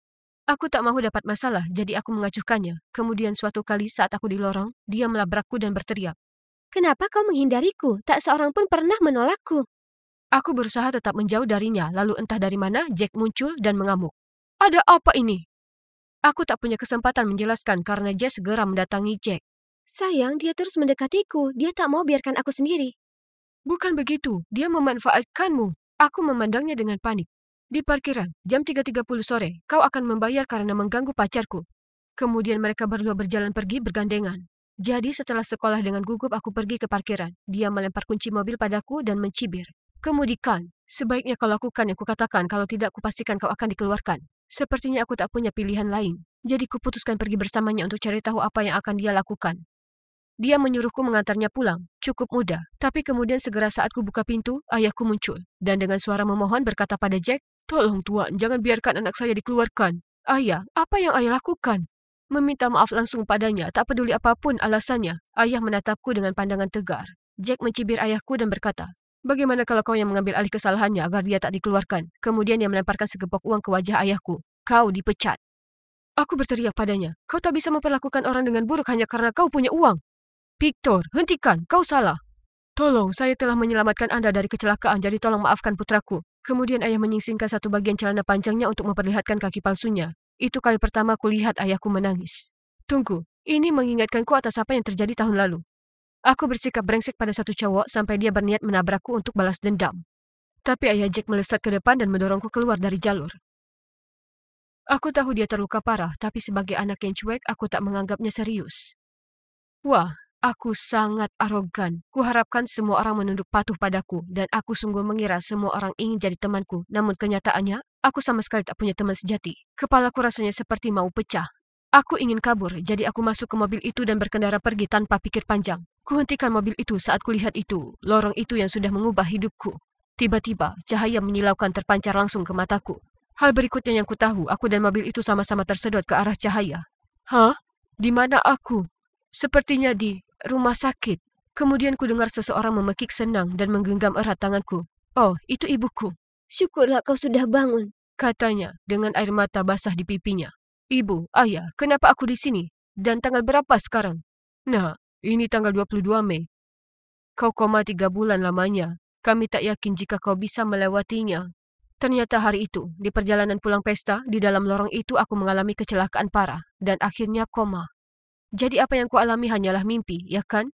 Aku tak mahu dapat masalah, jadi aku mengacuhkannya. Kemudian suatu kali saat aku di lorong, dia melabrakku dan berteriak. Kenapa kau menghindariku? Tak seorang pun pernah menolakku. Aku berusaha tetap menjauh darinya, lalu entah dari mana Jack muncul dan mengamuk. Ada apa ini? Aku tak punya kesempatan menjelaskan karena Jess segera mendatangi Jack. Sayang, dia terus mendekatiku. Dia tak mau biarkan aku sendiri. Bukan begitu, dia memanfaatkanmu. Aku memandangnya dengan panik. Di parkiran, jam 3.30 sore, kau akan membayar karena mengganggu pacarku. Kemudian mereka berdua berjalan pergi bergandengan. Jadi setelah sekolah dengan gugup aku pergi ke parkiran. Dia melempar kunci mobil padaku dan mencibir. Kemudian, sebaiknya kau lakukan yang kukatakan, kalau tidak kupastikan kau akan dikeluarkan. Sepertinya aku tak punya pilihan lain. Jadi kuputuskan pergi bersamanya untuk cari tahu apa yang akan dia lakukan. Dia menyuruhku mengantarnya pulang. Cukup mudah. Tapi kemudian segera saat ku buka pintu, ayahku muncul. Dan dengan suara memohon berkata pada Jack, Tolong tuan, jangan biarkan anak saya dikeluarkan. Ayah, apa yang ayah lakukan? Meminta maaf langsung padanya, tak peduli apapun alasannya. Ayah menatapku dengan pandangan tegar. Jack mencibir ayahku dan berkata, "Bagaimana kalau kau yang mengambil alih kesalahannya agar dia tak dikeluarkan?" Kemudian dia melemparkan segepok uang ke wajah ayahku. "Kau dipecat." Aku berteriak padanya, "Kau tak bisa memperlakukan orang dengan buruk hanya karena kau punya uang. Victor, hentikan, kau salah. Tolong, saya telah menyelamatkan Anda dari kecelakaan, jadi tolong maafkan putraku." Kemudian ayah menyingsingkan satu bagian celana panjangnya untuk memperlihatkan kaki palsunya. Itu kali pertama kulihat ayahku menangis. Tunggu, ini mengingatkanku atas apa yang terjadi tahun lalu. Aku bersikap brengsek pada satu cowok sampai dia berniat menabrakku untuk balas dendam. Tapi ayah Jack melesat ke depan dan mendorongku keluar dari jalur. Aku tahu dia terluka parah, tapi sebagai anak yang cuek, aku tak menganggapnya serius. Wah, aku sangat arogan. Kuharapkan semua orang menunduk patuh padaku, dan aku sungguh mengira semua orang ingin jadi temanku. Namun kenyataannya, aku sama sekali tak punya teman sejati. Kepalaku rasanya seperti mau pecah. Aku ingin kabur, jadi aku masuk ke mobil itu dan berkendara pergi tanpa pikir panjang. Kuhentikan mobil itu saat kulihat itu, lorong itu yang sudah mengubah hidupku. Tiba-tiba, cahaya menyilaukan terpancar langsung ke mataku. Hal berikutnya yang kutahu, aku dan mobil itu sama-sama tersedot ke arah cahaya. Hah? Di mana aku? Sepertinya di rumah sakit. Kemudian kudengar seseorang memekik senang dan menggenggam erat tanganku. "Oh, itu ibuku," Syukurlah kau sudah bangun. katanya dengan air mata basah di pipinya. "Ibu, ayah, kenapa aku di sini? Dan tanggal berapa sekarang?" "Nah, ini tanggal 22 Mei. Kau koma 3 bulan lamanya. Kami tak yakin jika kau bisa melewatinya." Ternyata hari itu, di perjalanan pulang pesta, di dalam lorong itu aku mengalami kecelakaan parah dan akhirnya koma. Jadi apa yang kualami hanyalah mimpi, ya kan?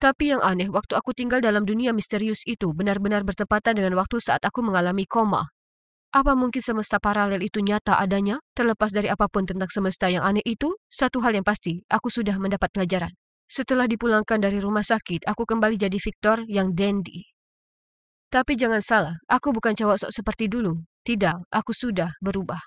Tapi yang aneh, waktu aku tinggal dalam dunia misterius itu benar-benar bertepatan dengan waktu saat aku mengalami koma. Apa mungkin semesta paralel itu nyata adanya? Terlepas dari apapun tentang semesta yang aneh itu, satu hal yang pasti, aku sudah mendapat pelajaran. Setelah dipulangkan dari rumah sakit, aku kembali jadi Victor yang dandy. Tapi jangan salah, aku bukan cowok sok seperti dulu. Tidak, aku sudah berubah.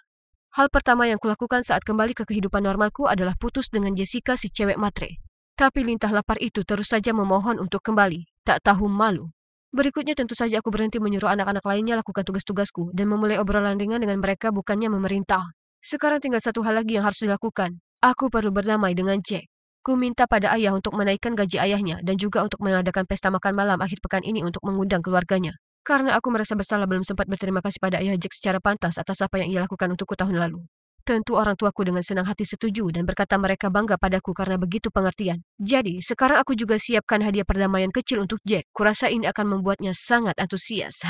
Hal pertama yang kulakukan saat kembali ke kehidupan normalku adalah putus dengan Jessica si cewek matre. Tapi lintah lapar itu terus saja memohon untuk kembali, tak tahu malu. Berikutnya tentu saja aku berhenti menyuruh anak-anak lainnya lakukan tugas-tugasku dan memulai obrolan ringan dengan mereka bukannya memerintah. Sekarang tinggal satu hal lagi yang harus dilakukan. Aku perlu berdamai dengan Jack. Ku minta pada ayah untuk menaikkan gaji ayahnya dan juga untuk mengadakan pesta makan malam akhir pekan ini untuk mengundang keluarganya. Karena aku merasa bersalah belum sempat berterima kasih pada ayah Jack secara pantas atas apa yang ia lakukan untukku tahun lalu. Tentu orang tuaku dengan senang hati setuju dan berkata mereka bangga padaku karena begitu pengertian. Jadi, sekarang aku juga siapkan hadiah perdamaian kecil untuk Jack. Kurasa ini akan membuatnya sangat antusias.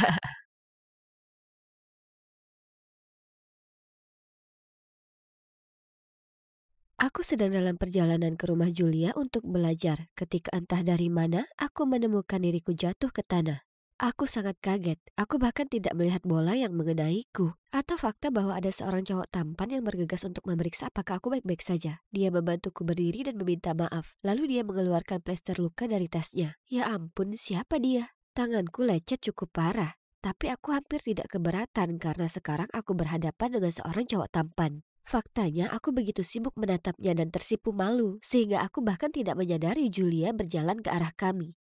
Aku sedang dalam perjalanan ke rumah Julia untuk belajar ketika entah dari mana aku menemukan diriku jatuh ke tanah. Aku sangat kaget, aku bahkan tidak melihat bola yang mengenaiku. Atau fakta bahwa ada seorang cowok tampan yang bergegas untuk memeriksa apakah aku baik-baik saja. Dia membantuku berdiri dan meminta maaf. Lalu dia mengeluarkan plester luka dari tasnya. Ya ampun, siapa dia? Tanganku lecet cukup parah. Tapi aku hampir tidak keberatan karena sekarang aku berhadapan dengan seorang cowok tampan. Faktanya aku begitu sibuk menatapnya dan tersipu malu sehingga aku bahkan tidak menyadari Julia berjalan ke arah kami.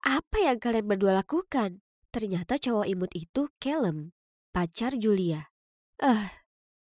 Apa yang kalian berdua lakukan? Ternyata cowok imut itu Callum, pacar Julia.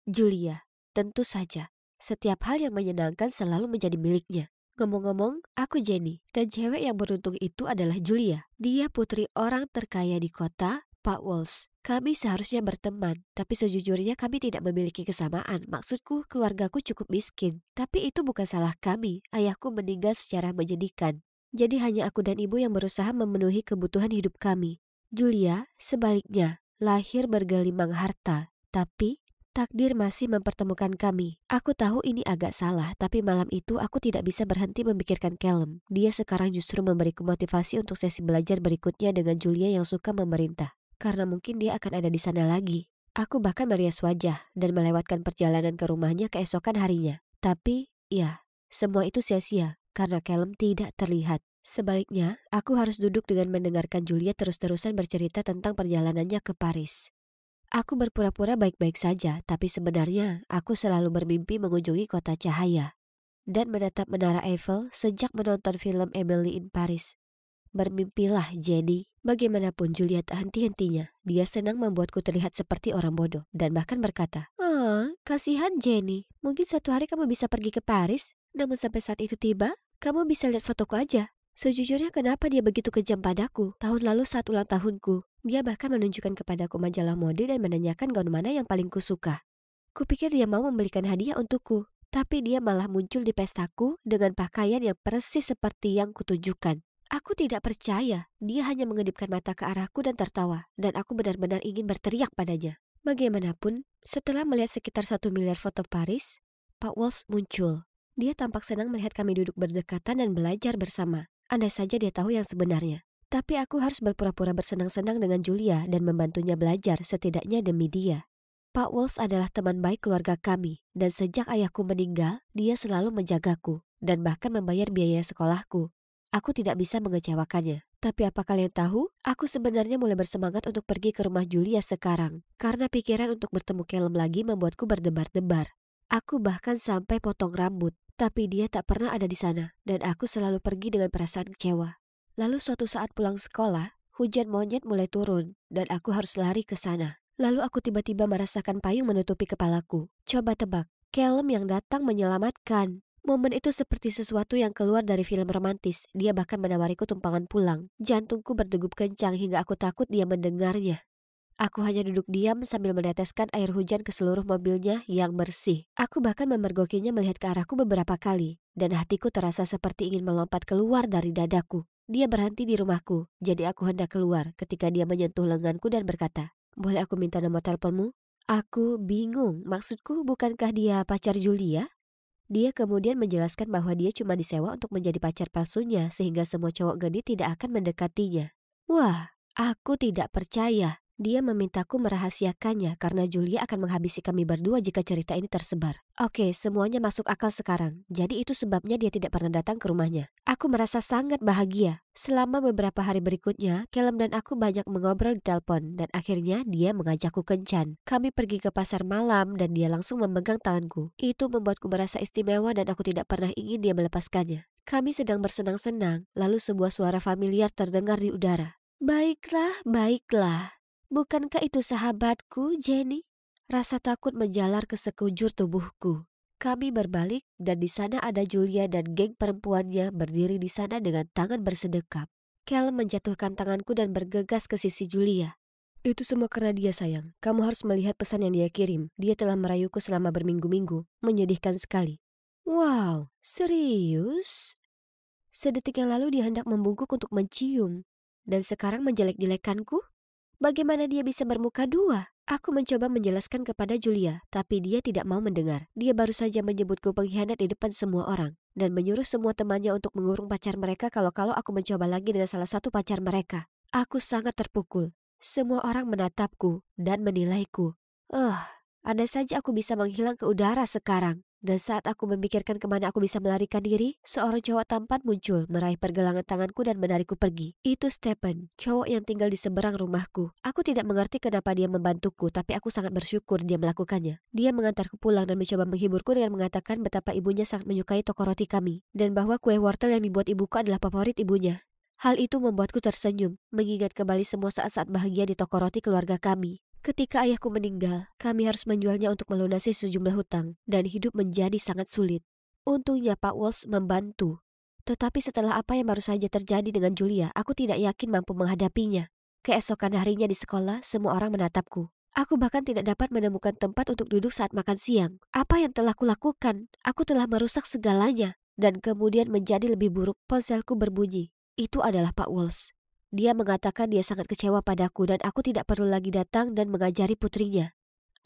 Julia, tentu saja. Setiap hal yang menyenangkan selalu menjadi miliknya. Ngomong-ngomong, aku Jenny, dan cewek yang beruntung itu adalah Julia. Dia putri orang terkaya di kota, Pak Walsh. Kami seharusnya berteman, tapi sejujurnya kami tidak memiliki kesamaan. Maksudku, keluargaku cukup miskin. Tapi itu bukan salah kami. Ayahku meninggal secara menyedihkan. Jadi hanya aku dan ibu yang berusaha memenuhi kebutuhan hidup kami. Julia, sebaliknya, lahir bergelimang harta. Tapi, takdir masih mempertemukan kami. Aku tahu ini agak salah, tapi malam itu aku tidak bisa berhenti memikirkan Callum. Dia sekarang justru memberiku motivasi untuk sesi belajar berikutnya dengan Julia yang suka memerintah. Karena mungkin dia akan ada di sana lagi. Aku bahkan merias wajah dan melewatkan perjalanan ke rumahnya keesokan harinya. Tapi, ya, semua itu sia-sia. Karena Callum tidak terlihat. Sebaliknya, aku harus duduk dengan mendengarkan Julia terus-terusan bercerita tentang perjalanannya ke Paris. Aku berpura-pura baik-baik saja, tapi sebenarnya aku selalu bermimpi mengunjungi kota cahaya dan menatap menara Eiffel sejak menonton film Emily in Paris. Bermimpilah, Jenny. Bagaimanapun Julia tak henti-hentinya. Dia senang membuatku terlihat seperti orang bodoh dan bahkan berkata, Kasihan Jenny. Mungkin suatu hari kamu bisa pergi ke Paris. Namun sampai saat itu tiba, kamu bisa lihat fotoku aja. Sejujurnya kenapa dia begitu kejam padaku? Tahun lalu saat ulang tahunku, dia bahkan menunjukkan kepadaku majalah mode dan menanyakan gaun mana yang paling kusuka. Kupikir dia mau membelikan hadiah untukku, tapi dia malah muncul di pestaku dengan pakaian yang persis seperti yang kutujukan. Aku tidak percaya, dia hanya mengedipkan mata ke arahku dan tertawa, dan aku benar-benar ingin berteriak padanya. Bagaimanapun, setelah melihat sekitar 1 miliar foto Paris, Pak Walsh muncul. Dia tampak senang melihat kami duduk berdekatan dan belajar bersama. Andai saja dia tahu yang sebenarnya. Tapi aku harus berpura-pura bersenang-senang dengan Julia dan membantunya belajar setidaknya demi dia. Pak Walsh adalah teman baik keluarga kami, dan sejak ayahku meninggal, dia selalu menjagaku dan bahkan membayar biaya sekolahku. Aku tidak bisa mengecewakannya. Tapi apa kalian tahu? Aku sebenarnya mulai bersemangat untuk pergi ke rumah Julia sekarang. Karena pikiran untuk bertemu Callum lagi membuatku berdebar-debar. Aku bahkan sampai potong rambut. Tapi dia tak pernah ada di sana. Dan aku selalu pergi dengan perasaan kecewa. Lalu suatu saat pulang sekolah, hujan monyet mulai turun. Dan aku harus lari ke sana. Lalu aku tiba-tiba merasakan payung menutupi kepalaku. Coba tebak, Callum yang datang menyelamatkan. Momen itu seperti sesuatu yang keluar dari film romantis. Dia bahkan menawariku tumpangan pulang. Jantungku berdegup kencang hingga aku takut dia mendengarnya. Aku hanya duduk diam sambil meneteskan air hujan ke seluruh mobilnya yang bersih. Aku bahkan memergokinya melihat ke arahku beberapa kali. Dan hatiku terasa seperti ingin melompat keluar dari dadaku. Dia berhenti di rumahku, jadi aku hendak keluar ketika dia menyentuh lenganku dan berkata, "Boleh aku minta nomor teleponmu?" Aku bingung, maksudku bukankah dia pacar Julia? Dia kemudian menjelaskan bahwa dia cuma disewa untuk menjadi pacar palsunya sehingga semua cowok gadis tidak akan mendekatinya. Wah, aku tidak percaya. Dia memintaku merahasiakannya karena Julia akan menghabisi kami berdua jika cerita ini tersebar. Oke, semuanya masuk akal sekarang. Jadi itu sebabnya dia tidak pernah datang ke rumahnya. Aku merasa sangat bahagia. Selama beberapa hari berikutnya, Callum dan aku banyak mengobrol di telepon dan akhirnya dia mengajakku kencan. Kami pergi ke pasar malam dan dia langsung memegang tanganku. Itu membuatku merasa istimewa dan aku tidak pernah ingin dia melepaskannya. Kami sedang bersenang-senang, lalu sebuah suara familiar terdengar di udara. Baiklah, baiklah. Bukankah itu sahabatku, Jenny? Rasa takut menjalar ke sekujur tubuhku. Kami berbalik dan di sana ada Julia dan geng perempuannya berdiri di sana dengan tangan bersedekap. Callum menjatuhkan tanganku dan bergegas ke sisi Julia. Itu semua karena dia, sayang. Kamu harus melihat pesan yang dia kirim. Dia telah merayuku selama berminggu-minggu. Menyedihkan sekali. Wow, serius? Sedetik yang lalu dia hendak membungkuk untuk mencium. Dan sekarang menjelek-jelekanku? Bagaimana dia bisa bermuka dua? Aku mencoba menjelaskan kepada Julia, tapi dia tidak mau mendengar. Dia baru saja menyebutku pengkhianat di depan semua orang dan menyuruh semua temannya untuk mengurung pacar mereka kalau aku mencoba lagi dengan salah satu pacar mereka. Aku sangat terpukul. Semua orang menatapku dan menilaiku. Andai saja aku bisa menghilang ke udara sekarang. Dan saat aku memikirkan kemana aku bisa melarikan diri, seorang cowok tampan muncul, meraih pergelangan tanganku dan menarikku pergi. Itu Stephen, cowok yang tinggal di seberang rumahku. Aku tidak mengerti kenapa dia membantuku, tapi aku sangat bersyukur dia melakukannya. Dia mengantarku pulang dan mencoba menghiburku dengan mengatakan betapa ibunya sangat menyukai toko roti kami, dan bahwa kue wortel yang dibuat ibuku adalah favorit ibunya. Hal itu membuatku tersenyum, mengingat kembali semua saat-saat bahagia di toko roti keluarga kami. Ketika ayahku meninggal, kami harus menjualnya untuk melunasi sejumlah hutang dan hidup menjadi sangat sulit. Untungnya Pak Walsh membantu. Tetapi setelah apa yang baru saja terjadi dengan Julia, aku tidak yakin mampu menghadapinya. Keesokan harinya di sekolah, semua orang menatapku. Aku bahkan tidak dapat menemukan tempat untuk duduk saat makan siang. Apa yang telah kulakukan? Aku telah merusak segalanya. Dan kemudian menjadi lebih buruk, ponselku berbunyi. Itu adalah Pak Walsh. Dia mengatakan dia sangat kecewa padaku dan aku tidak perlu lagi datang dan mengajari putrinya.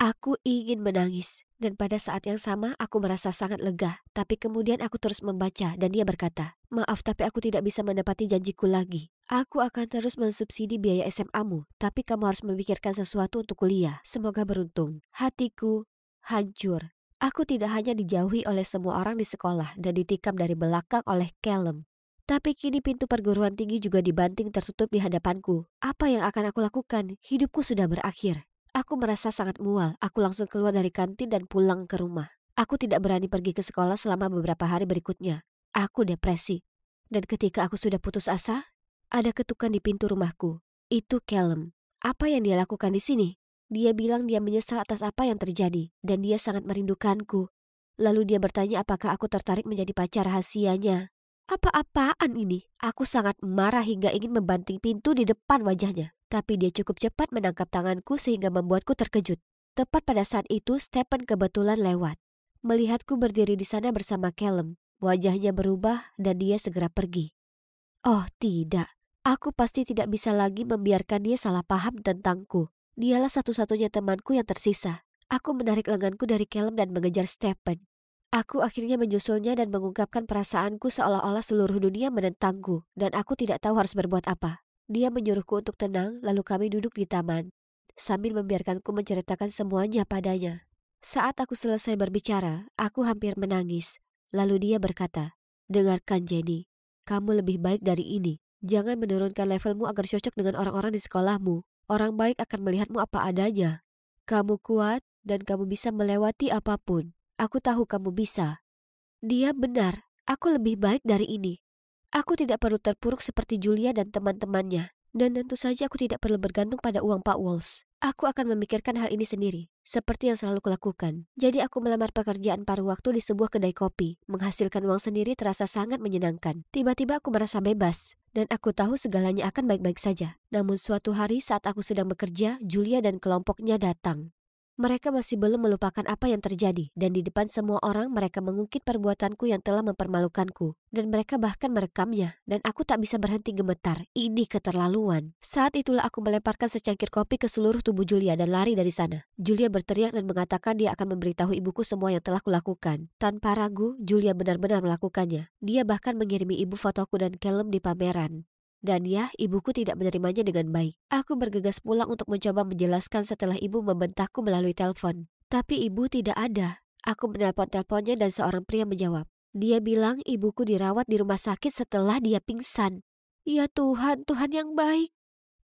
Aku ingin menangis dan pada saat yang sama aku merasa sangat lega. Tapi kemudian aku terus membaca dan dia berkata, "Maaf tapi aku tidak bisa menepati janjiku lagi. Aku akan terus mensubsidi biaya SMA-mu, tapi kamu harus memikirkan sesuatu untuk kuliah. Semoga beruntung." Hatiku hancur. Aku tidak hanya dijauhi oleh semua orang di sekolah dan ditikam dari belakang oleh Callum. Tapi kini pintu perguruan tinggi juga dibanting tertutup di hadapanku. Apa yang akan aku lakukan? Hidupku sudah berakhir. Aku merasa sangat mual. Aku langsung keluar dari kantin dan pulang ke rumah. Aku tidak berani pergi ke sekolah selama beberapa hari berikutnya. Aku depresi. Dan ketika aku sudah putus asa, ada ketukan di pintu rumahku. Itu Callum. Apa yang dia lakukan di sini? Dia bilang dia menyesal atas apa yang terjadi dan dia sangat merindukanku. Lalu dia bertanya apakah aku tertarik menjadi pacar rahasianya. Apa-apaan ini? Aku sangat marah hingga ingin membanting pintu di depan wajahnya. Tapi dia cukup cepat menangkap tanganku sehingga membuatku terkejut. Tepat pada saat itu, Stephen kebetulan lewat. Melihatku berdiri di sana bersama Callum, wajahnya berubah dan dia segera pergi. Oh tidak, aku pasti tidak bisa lagi membiarkan dia salah paham tentangku. Dialah satu-satunya temanku yang tersisa. Aku menarik lenganku dari Callum dan mengejar Stephen. Aku akhirnya menyusulnya dan mengungkapkan perasaanku seolah-olah seluruh dunia menentangku dan aku tidak tahu harus berbuat apa. Dia menyuruhku untuk tenang, lalu kami duduk di taman, sambil membiarkanku menceritakan semuanya padanya. Saat aku selesai berbicara, aku hampir menangis. Lalu dia berkata, "Dengarkan Jenny, kamu lebih baik dari ini. Jangan menurunkan levelmu agar cocok dengan orang-orang di sekolahmu. Orang baik akan melihatmu apa adanya. Kamu kuat dan kamu bisa melewati apapun. Aku tahu kamu bisa." Dia benar, aku lebih baik dari ini. Aku tidak perlu terpuruk seperti Julia dan teman-temannya. Dan tentu saja aku tidak perlu bergantung pada uang Pak Walsh. Aku akan memikirkan hal ini sendiri, seperti yang selalu kulakukan. Jadi aku melamar pekerjaan paruh waktu di sebuah kedai kopi. Menghasilkan uang sendiri terasa sangat menyenangkan. Tiba-tiba aku merasa bebas. Dan aku tahu segalanya akan baik-baik saja. Namun suatu hari saat aku sedang bekerja, Julia dan kelompoknya datang. Mereka masih belum melupakan apa yang terjadi dan di depan semua orang mereka mengungkit perbuatanku yang telah mempermalukanku dan mereka bahkan merekamnya dan aku tak bisa berhenti gemetar. Ini keterlaluan. Saat itulah aku melemparkan secangkir kopi ke seluruh tubuh Julia dan lari dari sana. Julia berteriak dan mengatakan dia akan memberitahu ibuku semua yang telah kulakukan. Tanpa ragu, Julia benar-benar melakukannya. Dia bahkan mengirimi ibu fotoku dan Callum di pameran. Dan ya, ibuku tidak menerimanya dengan baik. Aku bergegas pulang untuk mencoba menjelaskan setelah ibu membentakku melalui telepon. Tapi ibu tidak ada. Aku menelpon-teleponnya dan seorang pria menjawab. Dia bilang ibuku dirawat di rumah sakit setelah dia pingsan. Ya Tuhan, Tuhan yang baik.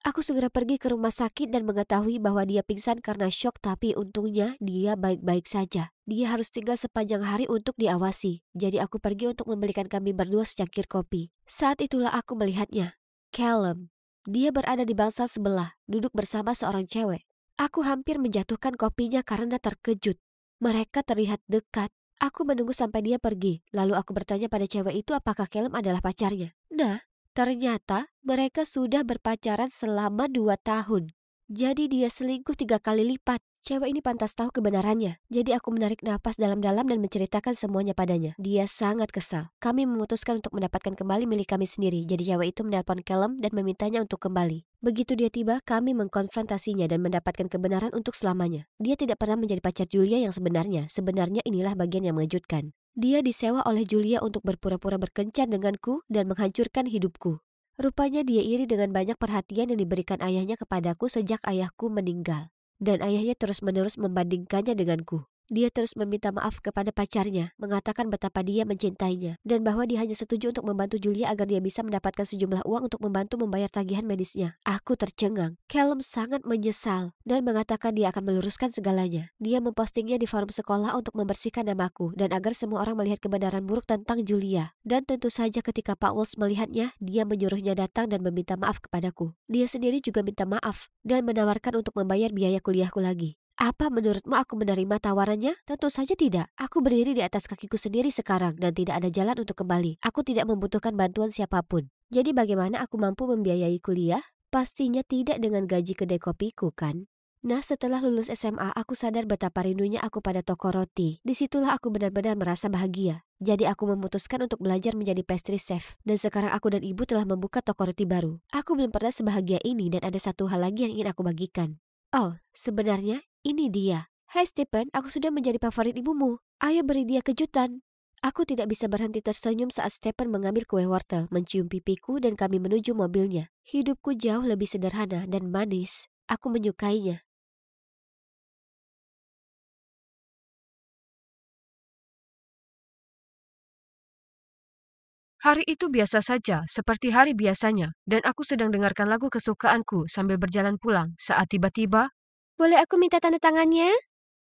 Aku segera pergi ke rumah sakit dan mengetahui bahwa dia pingsan karena syok, tapi untungnya dia baik-baik saja. Dia harus tinggal sepanjang hari untuk diawasi. Jadi aku pergi untuk membelikan kami berdua secangkir kopi. Saat itulah aku melihatnya. Callum. Dia berada di bangsal sebelah, duduk bersama seorang cewek. Aku hampir menjatuhkan kopinya karena terkejut. Mereka terlihat dekat. Aku menunggu sampai dia pergi, lalu aku bertanya pada cewek itu apakah Callum adalah pacarnya. Nah, ternyata mereka sudah berpacaran selama 2 tahun. Jadi dia selingkuh 3 kali lipat. Cewek ini pantas tahu kebenarannya. Jadi aku menarik napas dalam-dalam dan menceritakan semuanya padanya. Dia sangat kesal. Kami memutuskan untuk mendapatkan kembali milik kami sendiri. Jadi cewek itu menelpon Callum dan memintanya untuk kembali. Begitu dia tiba, kami mengkonfrontasinya dan mendapatkan kebenaran untuk selamanya. Dia tidak pernah menjadi pacar Julia yang sebenarnya. Sebenarnya inilah bagian yang mengejutkan. Dia disewa oleh Julia untuk berpura-pura berkencan denganku dan menghancurkan hidupku. Rupanya dia iri dengan banyak perhatian yang diberikan ayahnya kepadaku sejak ayahku meninggal. Dan ayahnya terus-menerus membandingkannya denganku. Dia terus meminta maaf kepada pacarnya, mengatakan betapa dia mencintainya, dan bahwa dia hanya setuju untuk membantu Julia agar dia bisa mendapatkan sejumlah uang untuk membantu membayar tagihan medisnya. Aku tercengang. Callum sangat menyesal dan mengatakan dia akan meluruskan segalanya. Dia mempostingnya di forum sekolah untuk membersihkan namaku dan agar semua orang melihat kebenaran buruk tentang Julia. Dan tentu saja ketika Pak Walsh melihatnya, dia menyuruhnya datang dan meminta maaf kepadaku. Dia sendiri juga minta maaf dan menawarkan untuk membayar biaya kuliahku lagi. Apa menurutmu aku menerima tawarannya? Tentu saja tidak. Aku berdiri di atas kakiku sendiri sekarang dan tidak ada jalan untuk kembali. Aku tidak membutuhkan bantuan siapapun. Jadi bagaimana aku mampu membiayai kuliah? Pastinya tidak dengan gaji kedai kopiku kan? Nah, setelah lulus SMA, aku sadar betapa rindunya aku pada toko roti. Disitulah aku benar-benar merasa bahagia. Jadi aku memutuskan untuk belajar menjadi pastry chef. Dan sekarang aku dan ibu telah membuka toko roti baru. Aku belum pernah sebahagia ini dan ada satu hal lagi yang ingin aku bagikan. Oh, sebenarnya ini dia. Hai Stephen, aku sudah menjadi favorit ibumu. Ayo beri dia kejutan. Aku tidak bisa berhenti tersenyum saat Stephen mengambil kue wortel, mencium pipiku dan kami menuju mobilnya. Hidupku jauh lebih sederhana dan manis. Aku menyukainya. Hari itu biasa saja, seperti hari biasanya, dan aku sedang dengarkan lagu kesukaanku sambil berjalan pulang saat tiba-tiba, Boleh aku minta tanda tangannya?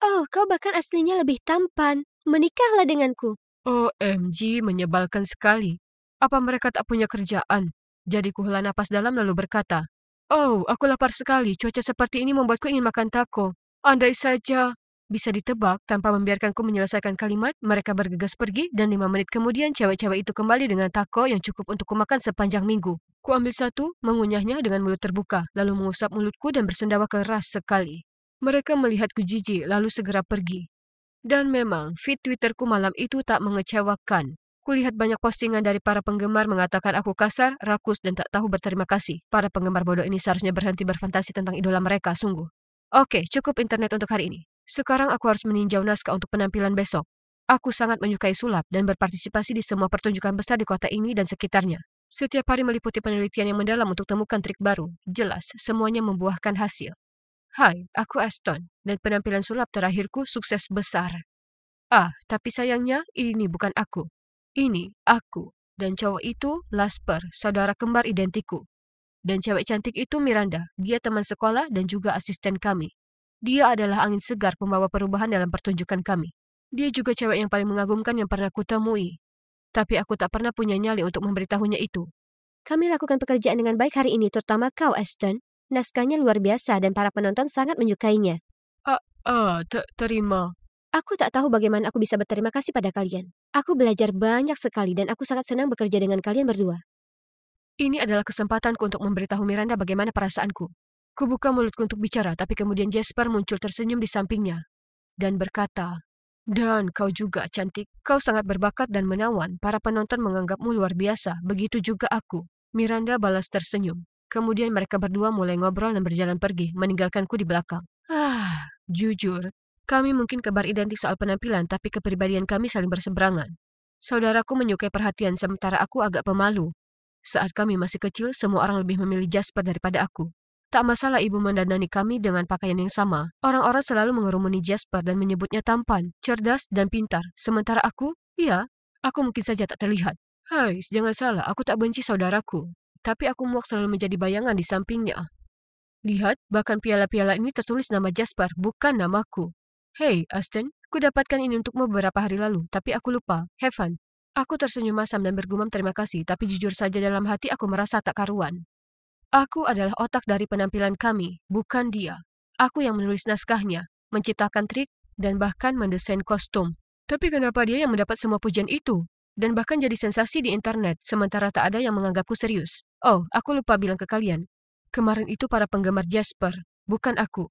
Oh, kau bahkan aslinya lebih tampan. Menikahlah denganku. OMG, menyebalkan sekali. Apa mereka tak punya kerjaan? Jadi kuhela napas dalam lalu berkata, Oh, aku lapar sekali. Cuaca seperti ini membuatku ingin makan taco. Andai saja bisa ditebak, tanpa membiarkanku menyelesaikan kalimat, mereka bergegas pergi dan 5 menit kemudian cewek-cewek itu kembali dengan taco yang cukup untuk kumakan sepanjang minggu. Ku ambil satu, mengunyahnya dengan mulut terbuka, lalu mengusap mulutku dan bersendawa keras sekali. Mereka melihatku jijik, lalu segera pergi. Dan memang, feed Twitterku malam itu tak mengecewakan. Kulihat banyak postingan dari para penggemar mengatakan aku kasar, rakus, dan tak tahu berterima kasih. Para penggemar bodoh ini seharusnya berhenti berfantasi tentang idola mereka, sungguh. Oke, cukup internet untuk hari ini. Sekarang aku harus meninjau naskah untuk penampilan besok. Aku sangat menyukai sulap dan berpartisipasi di semua pertunjukan besar di kota ini dan sekitarnya. Setiap hari meliputi penelitian yang mendalam untuk temukan trik baru. Jelas, semuanya membuahkan hasil. Hai, aku Aston, dan penampilan sulap terakhirku sukses besar. Tapi sayangnya ini bukan aku. Ini aku, dan cowok itu Lasper, saudara kembar identiku. Dan cewek cantik itu Miranda, dia teman sekolah dan juga asisten kami. Dia adalah angin segar pembawa perubahan dalam pertunjukan kami. Dia juga cewek yang paling mengagumkan yang pernah kutemui. Tapi aku tak pernah punya nyali untuk memberitahunya itu. Kami lakukan pekerjaan dengan baik hari ini, terutama kau, Aston. Naskahnya luar biasa dan para penonton sangat menyukainya. Terima. Aku tak tahu bagaimana aku bisa berterima kasih pada kalian. Aku belajar banyak sekali dan aku sangat senang bekerja dengan kalian berdua. Ini adalah kesempatanku untuk memberitahu Miranda bagaimana perasaanku. Kubuka mulutku untuk bicara, tapi kemudian Jasper muncul tersenyum di sampingnya dan berkata, "Dan kau juga cantik. Kau sangat berbakat dan menawan. Para penonton menganggapmu luar biasa. Begitu juga aku." Miranda balas tersenyum. Kemudian mereka berdua mulai ngobrol dan berjalan pergi, meninggalkanku di belakang. Jujur, kami mungkin kebar identik soal penampilan, tapi kepribadian kami saling berseberangan. Saudaraku menyukai perhatian, sementara aku agak pemalu. Saat kami masih kecil, semua orang lebih memilih Jasper daripada aku. Tak masalah ibu mendandani kami dengan pakaian yang sama. Orang-orang selalu mengerumuni Jasper dan menyebutnya tampan, cerdas, dan pintar. Sementara aku, aku mungkin saja tak terlihat. Hai, jangan salah, aku tak benci saudaraku. Tapi aku muak selalu menjadi bayangan di sampingnya. Lihat, bahkan piala-piala ini tertulis nama Jasper, bukan namaku. Hei, Aston, ku dapatkan ini untukmu beberapa hari lalu, tapi aku lupa. Have fun. Aku tersenyum masam dan bergumam terima kasih, tapi jujur saja dalam hati aku merasa tak karuan. Aku adalah otak dari penampilan kami, bukan dia. Aku yang menulis naskahnya, menciptakan trik, dan bahkan mendesain kostum. Tapi kenapa dia yang mendapat semua pujian itu? Dan bahkan jadi sensasi di internet, sementara tak ada yang menganggapku serius. Oh, aku lupa bilang ke kalian. Kemarin itu para penggemar Jasper, bukan aku.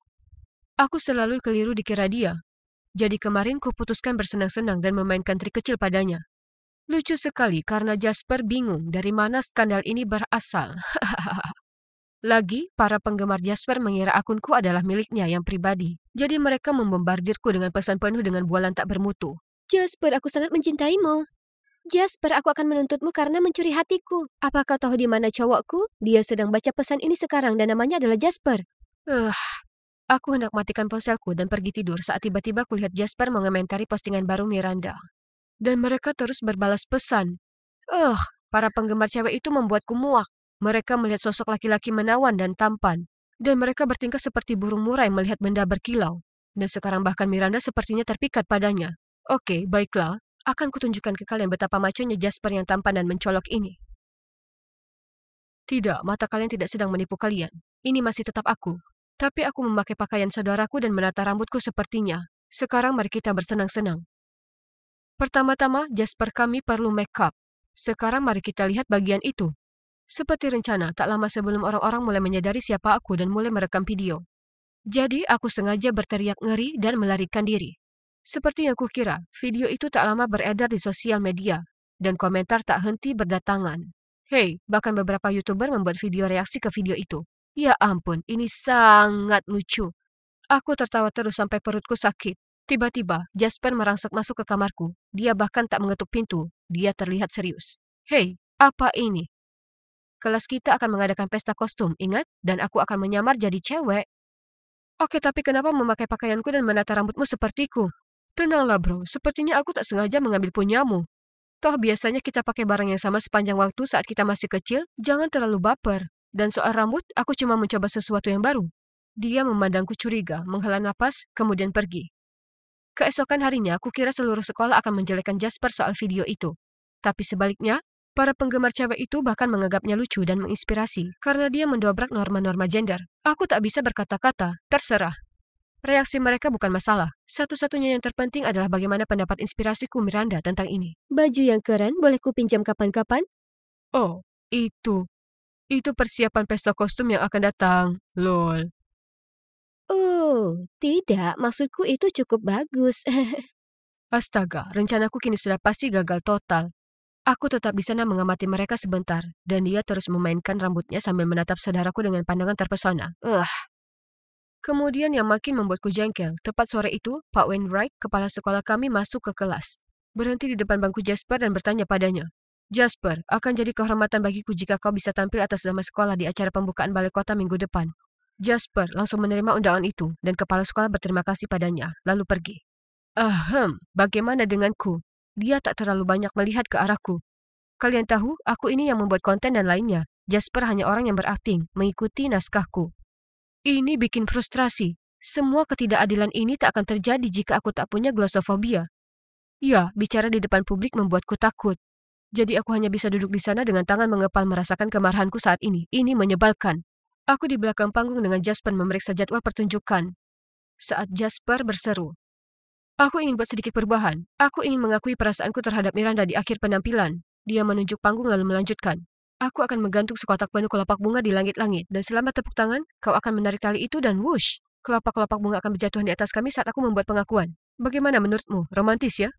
Aku selalu keliru dikira dia. Jadi kemarin kuputuskan bersenang-senang dan memainkan trik kecil padanya. Lucu sekali karena Jasper bingung dari mana skandal ini berasal. Lagi, para penggemar Jasper mengira akunku adalah miliknya yang pribadi. Jadi mereka membombardirku dengan pesan penuh dengan bualan tak bermutu. Jasper, aku sangat mencintaimu. Jasper, aku akan menuntutmu karena mencuri hatiku. Apa kau tahu di mana cowokku? Dia sedang baca pesan ini sekarang dan namanya adalah Jasper. Aku hendak matikan ponselku dan pergi tidur saat tiba-tiba kulihat Jasper mengomentari postingan baru Miranda. Dan mereka terus berbalas pesan. Para penggemar cewek itu membuatku muak. Mereka melihat sosok laki-laki menawan dan tampan. Dan mereka bertingkah seperti burung murai melihat benda berkilau. Dan sekarang bahkan Miranda sepertinya terpikat padanya. Oke, baiklah. Akan kutunjukkan ke kalian betapa maconya Jasper yang tampan dan mencolok ini. Tidak, mata kalian tidak sedang menipu kalian. Ini masih tetap aku. Tapi aku memakai pakaian saudaraku dan menata rambutku sepertinya. Sekarang mari kita bersenang-senang. Pertama-tama, Jasper kami perlu make up. Sekarang mari kita lihat bagian itu. Seperti rencana, tak lama sebelum orang-orang mulai menyadari siapa aku dan mulai merekam video. Jadi, aku sengaja berteriak ngeri dan melarikan diri. Seperti yang kukira, video itu tak lama beredar di sosial media, dan komentar tak henti berdatangan. Hei, bahkan beberapa YouTuber membuat video reaksi ke video itu. Ya ampun, ini sangat lucu. Aku tertawa terus sampai perutku sakit. Tiba-tiba, Jasper merangsek masuk ke kamarku. Dia bahkan tak mengetuk pintu. Dia terlihat serius. Hei, apa ini? Kelas kita akan mengadakan pesta kostum, ingat? Dan aku akan menyamar jadi cewek. Oke, tapi kenapa memakai pakaianku dan menata rambutmu sepertiku? Tenanglah bro, sepertinya aku tak sengaja mengambil punyamu. Toh biasanya kita pakai barang yang sama sepanjang waktu saat kita masih kecil, jangan terlalu baper. Dan soal rambut, aku cuma mencoba sesuatu yang baru. Dia memandangku curiga, menghela napas, kemudian pergi. Keesokan harinya, aku kira seluruh sekolah akan menjelekkan Jasper soal video itu. Tapi sebaliknya, Para penggemar cewek itu bahkan menganggapnya lucu dan menginspirasi karena dia mendobrak norma-norma gender. Aku tak bisa berkata-kata, terserah. Reaksi mereka bukan masalah. Satu-satunya yang terpenting adalah bagaimana pendapat inspirasiku Miranda tentang ini. Baju yang keren boleh kupinjam kapan-kapan? Oh, itu. Itu persiapan pesta kostum yang akan datang. Lol. Oh, tidak. Maksudku itu cukup bagus. Astaga, rencanaku kini sudah pasti gagal total. Aku tetap di sana mengamati mereka sebentar, dan dia terus memainkan rambutnya sambil menatap saudaraku dengan pandangan terpesona. Kemudian yang makin membuatku jengkel, tepat sore itu, Pak Wainwright, kepala sekolah kami masuk ke kelas. Berhenti di depan bangku Jasper dan bertanya padanya, Jasper, akan jadi kehormatan bagiku jika kau bisa tampil atas nama sekolah di acara pembukaan balai kota minggu depan. Jasper langsung menerima undangan itu, dan kepala sekolah berterima kasih padanya, lalu pergi. Bagaimana denganku? Dia tak terlalu banyak melihat ke arahku. Kalian tahu, aku ini yang membuat konten dan lainnya. Jasper hanya orang yang berakting, mengikuti naskahku. Ini bikin frustrasi. Semua ketidakadilan ini tak akan terjadi jika aku tak punya glossophobiya. Ya, bicara di depan publik membuatku takut. Jadi aku hanya bisa duduk di sana dengan tangan mengepal merasakan kemarahanku saat ini. Ini menyebalkan. Aku di belakang panggung dengan Jasper memeriksa jadwal pertunjukan. Saat Jasper berseru, aku ingin buat sedikit perubahan. Aku ingin mengakui perasaanku terhadap Miranda di akhir penampilan. Dia menunjuk panggung lalu melanjutkan. Aku akan menggantung sekotak penuh kelopak bunga di langit-langit. Dan selama tepuk tangan, kau akan menarik tali itu dan whoosh. Kelopak-kelopak bunga akan berjatuhan di atas kami saat aku membuat pengakuan. Bagaimana menurutmu? Romantis ya?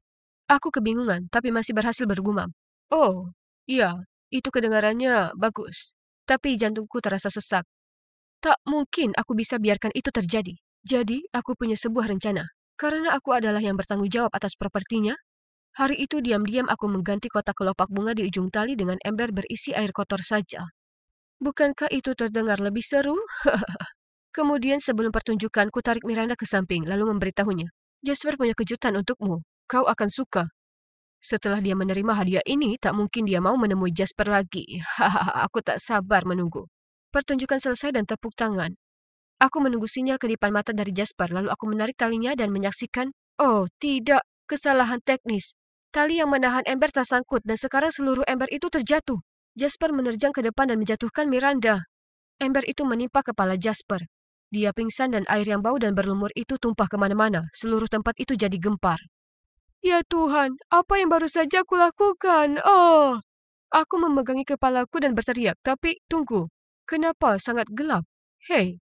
Aku kebingungan, tapi masih berhasil bergumam. Oh, iya, itu kedengarannya bagus. Tapi jantungku terasa sesak. Tak mungkin aku bisa biarkan itu terjadi. Jadi, aku punya sebuah rencana. Karena aku adalah yang bertanggung jawab atas propertinya, hari itu diam-diam aku mengganti kotak kelopak bunga di ujung tali dengan ember berisi air kotor saja. Bukankah itu terdengar lebih seru? Kemudian sebelum pertunjukan, ku tarik Miranda ke samping, lalu memberitahunya, Jasper punya kejutan untukmu. Kau akan suka. Setelah dia menerima hadiah ini, tak mungkin dia mau menemui Jasper lagi. Aku tak sabar menunggu. Pertunjukan selesai dan tepuk tangan. Aku menunggu sinyal kedipan mata dari Jasper, lalu aku menarik talinya dan menyaksikan, oh tidak, kesalahan teknis. Tali yang menahan ember tersangkut dan sekarang seluruh ember itu terjatuh. Jasper menerjang ke depan dan menjatuhkan Miranda. Ember itu menimpa kepala Jasper. Dia pingsan dan air yang bau dan berlumur itu tumpah kemana-mana. Seluruh tempat itu jadi gempar. Ya Tuhan, apa yang baru saja aku lakukan? Oh! Aku memegangi kepalaku dan berteriak, tapi tunggu. Kenapa sangat gelap? Hei,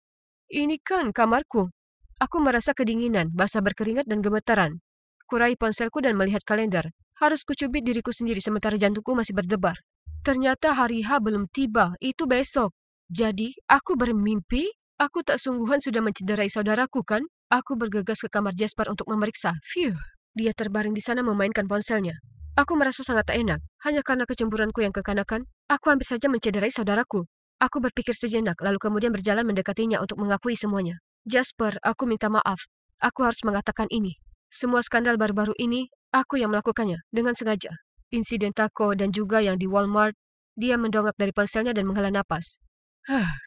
ini kan kamarku. Aku merasa kedinginan, basah berkeringat dan gemetaran. Kurai ponselku dan melihat kalender. Harus kucubit diriku sendiri sementara jantungku masih berdebar. Ternyata hari H belum tiba, itu besok. Jadi, aku bermimpi? Aku tak sungguhan sudah mencederai saudaraku kan? Aku bergegas ke kamar Jasper untuk memeriksa. Phew, dia terbaring di sana memainkan ponselnya. Aku merasa sangat tak enak. Hanya karena kecemburuanku yang kekanakan, aku hampir saja mencederai saudaraku. Aku berpikir sejenak, lalu kemudian berjalan mendekatinya untuk mengakui semuanya. Jasper, aku minta maaf. Aku harus mengatakan ini. Semua skandal baru-baru ini, aku yang melakukannya, dengan sengaja. Insiden Taco dan juga yang di Walmart, dia mendongak dari ponselnya dan menghela napas.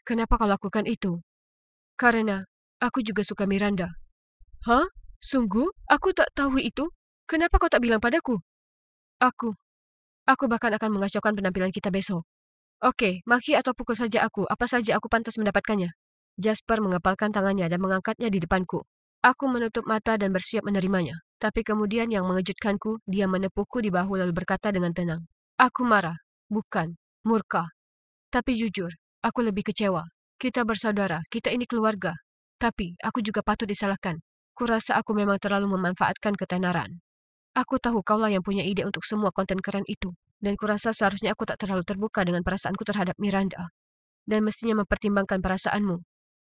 Kenapa kau lakukan itu? Karena aku juga suka Miranda. Hah? Sungguh? Aku tak tahu itu. Kenapa kau tak bilang padaku? Aku bahkan akan mengacaukan penampilan kita besok. Oke, maki atau pukul saja aku, apa saja aku pantas mendapatkannya. Jasper mengepalkan tangannya dan mengangkatnya di depanku. Aku menutup mata dan bersiap menerimanya. Tapi kemudian yang mengejutkanku, dia menepukku di bahu lalu berkata dengan tenang. Aku marah, bukan murka. Tapi jujur, aku lebih kecewa. Kita bersaudara, kita ini keluarga. Tapi aku juga patut disalahkan. Kurasa aku memang terlalu memanfaatkan ketenaran. Aku tahu kaulah yang punya ide untuk semua konten keren itu. Dan kurasa seharusnya aku tak terlalu terbuka dengan perasaanku terhadap Miranda. Dan mestinya mempertimbangkan perasaanmu.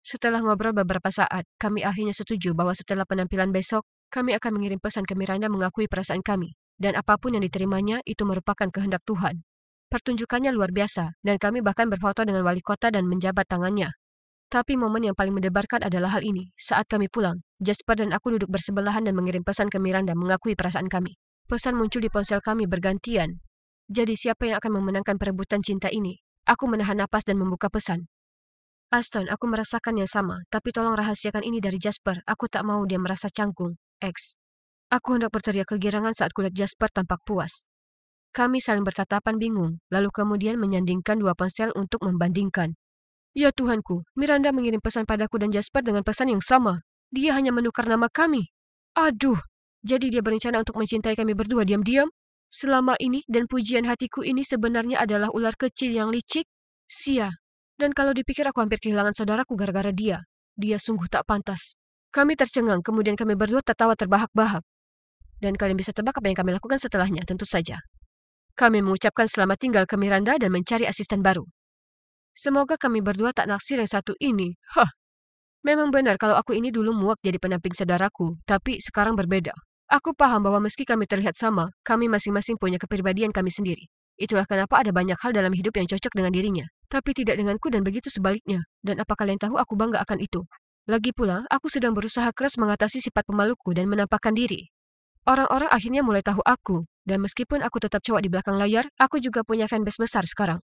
Setelah ngobrol beberapa saat, kami akhirnya setuju bahwa setelah penampilan besok, kami akan mengirim pesan ke Miranda mengakui perasaan kami. Dan apapun yang diterimanya, itu merupakan kehendak Tuhan. Pertunjukannya luar biasa, dan kami bahkan berfoto dengan wali kota dan menjabat tangannya. Tapi momen yang paling mendebarkan adalah hal ini. Saat kami pulang, Jasper dan aku duduk bersebelahan dan mengirim pesan ke Miranda mengakui perasaan kami. Pesan muncul di ponsel kami bergantian. Jadi siapa yang akan memenangkan perebutan cinta ini? Aku menahan napas dan membuka pesan. Aston, aku merasakan yang sama, tapi tolong rahasiakan ini dari Jasper. Aku tak mau dia merasa canggung. X. Aku hendak berteriak kegirangan saat kulihat Jasper tampak puas. Kami saling bertatapan bingung, lalu kemudian menyandingkan dua ponsel untuk membandingkan. Ya Tuhanku, Miranda mengirim pesan padaku dan Jasper dengan pesan yang sama. Dia hanya menukar nama kami. Aduh, jadi dia berencana untuk mencintai kami berdua diam-diam? Selama ini dan pujian hatiku ini sebenarnya adalah ular kecil yang licik? Sia. Dan kalau dipikir aku hampir kehilangan saudaraku gara-gara dia. Dia sungguh tak pantas. Kami tercengang, kemudian kami berdua tertawa terbahak-bahak. Dan kalian bisa tebak apa yang kami lakukan setelahnya, tentu saja. Kami mengucapkan selamat tinggal ke Miranda dan mencari asisten baru. Semoga kami berdua tak naksir yang satu ini. Memang benar kalau aku ini dulu muak jadi pendamping saudaraku, tapi sekarang berbeda. Aku paham bahwa meski kami terlihat sama, kami masing-masing punya kepribadian kami sendiri. Itulah kenapa ada banyak hal dalam hidup yang cocok dengan dirinya, tapi tidak denganku dan begitu sebaliknya. Dan apa kalian tahu aku bangga akan itu. Lagi pula, aku sedang berusaha keras mengatasi sifat pemaluku dan menampakkan diri. Orang-orang akhirnya mulai tahu aku, dan meskipun aku tetap cowok di belakang layar, aku juga punya fanbase besar sekarang.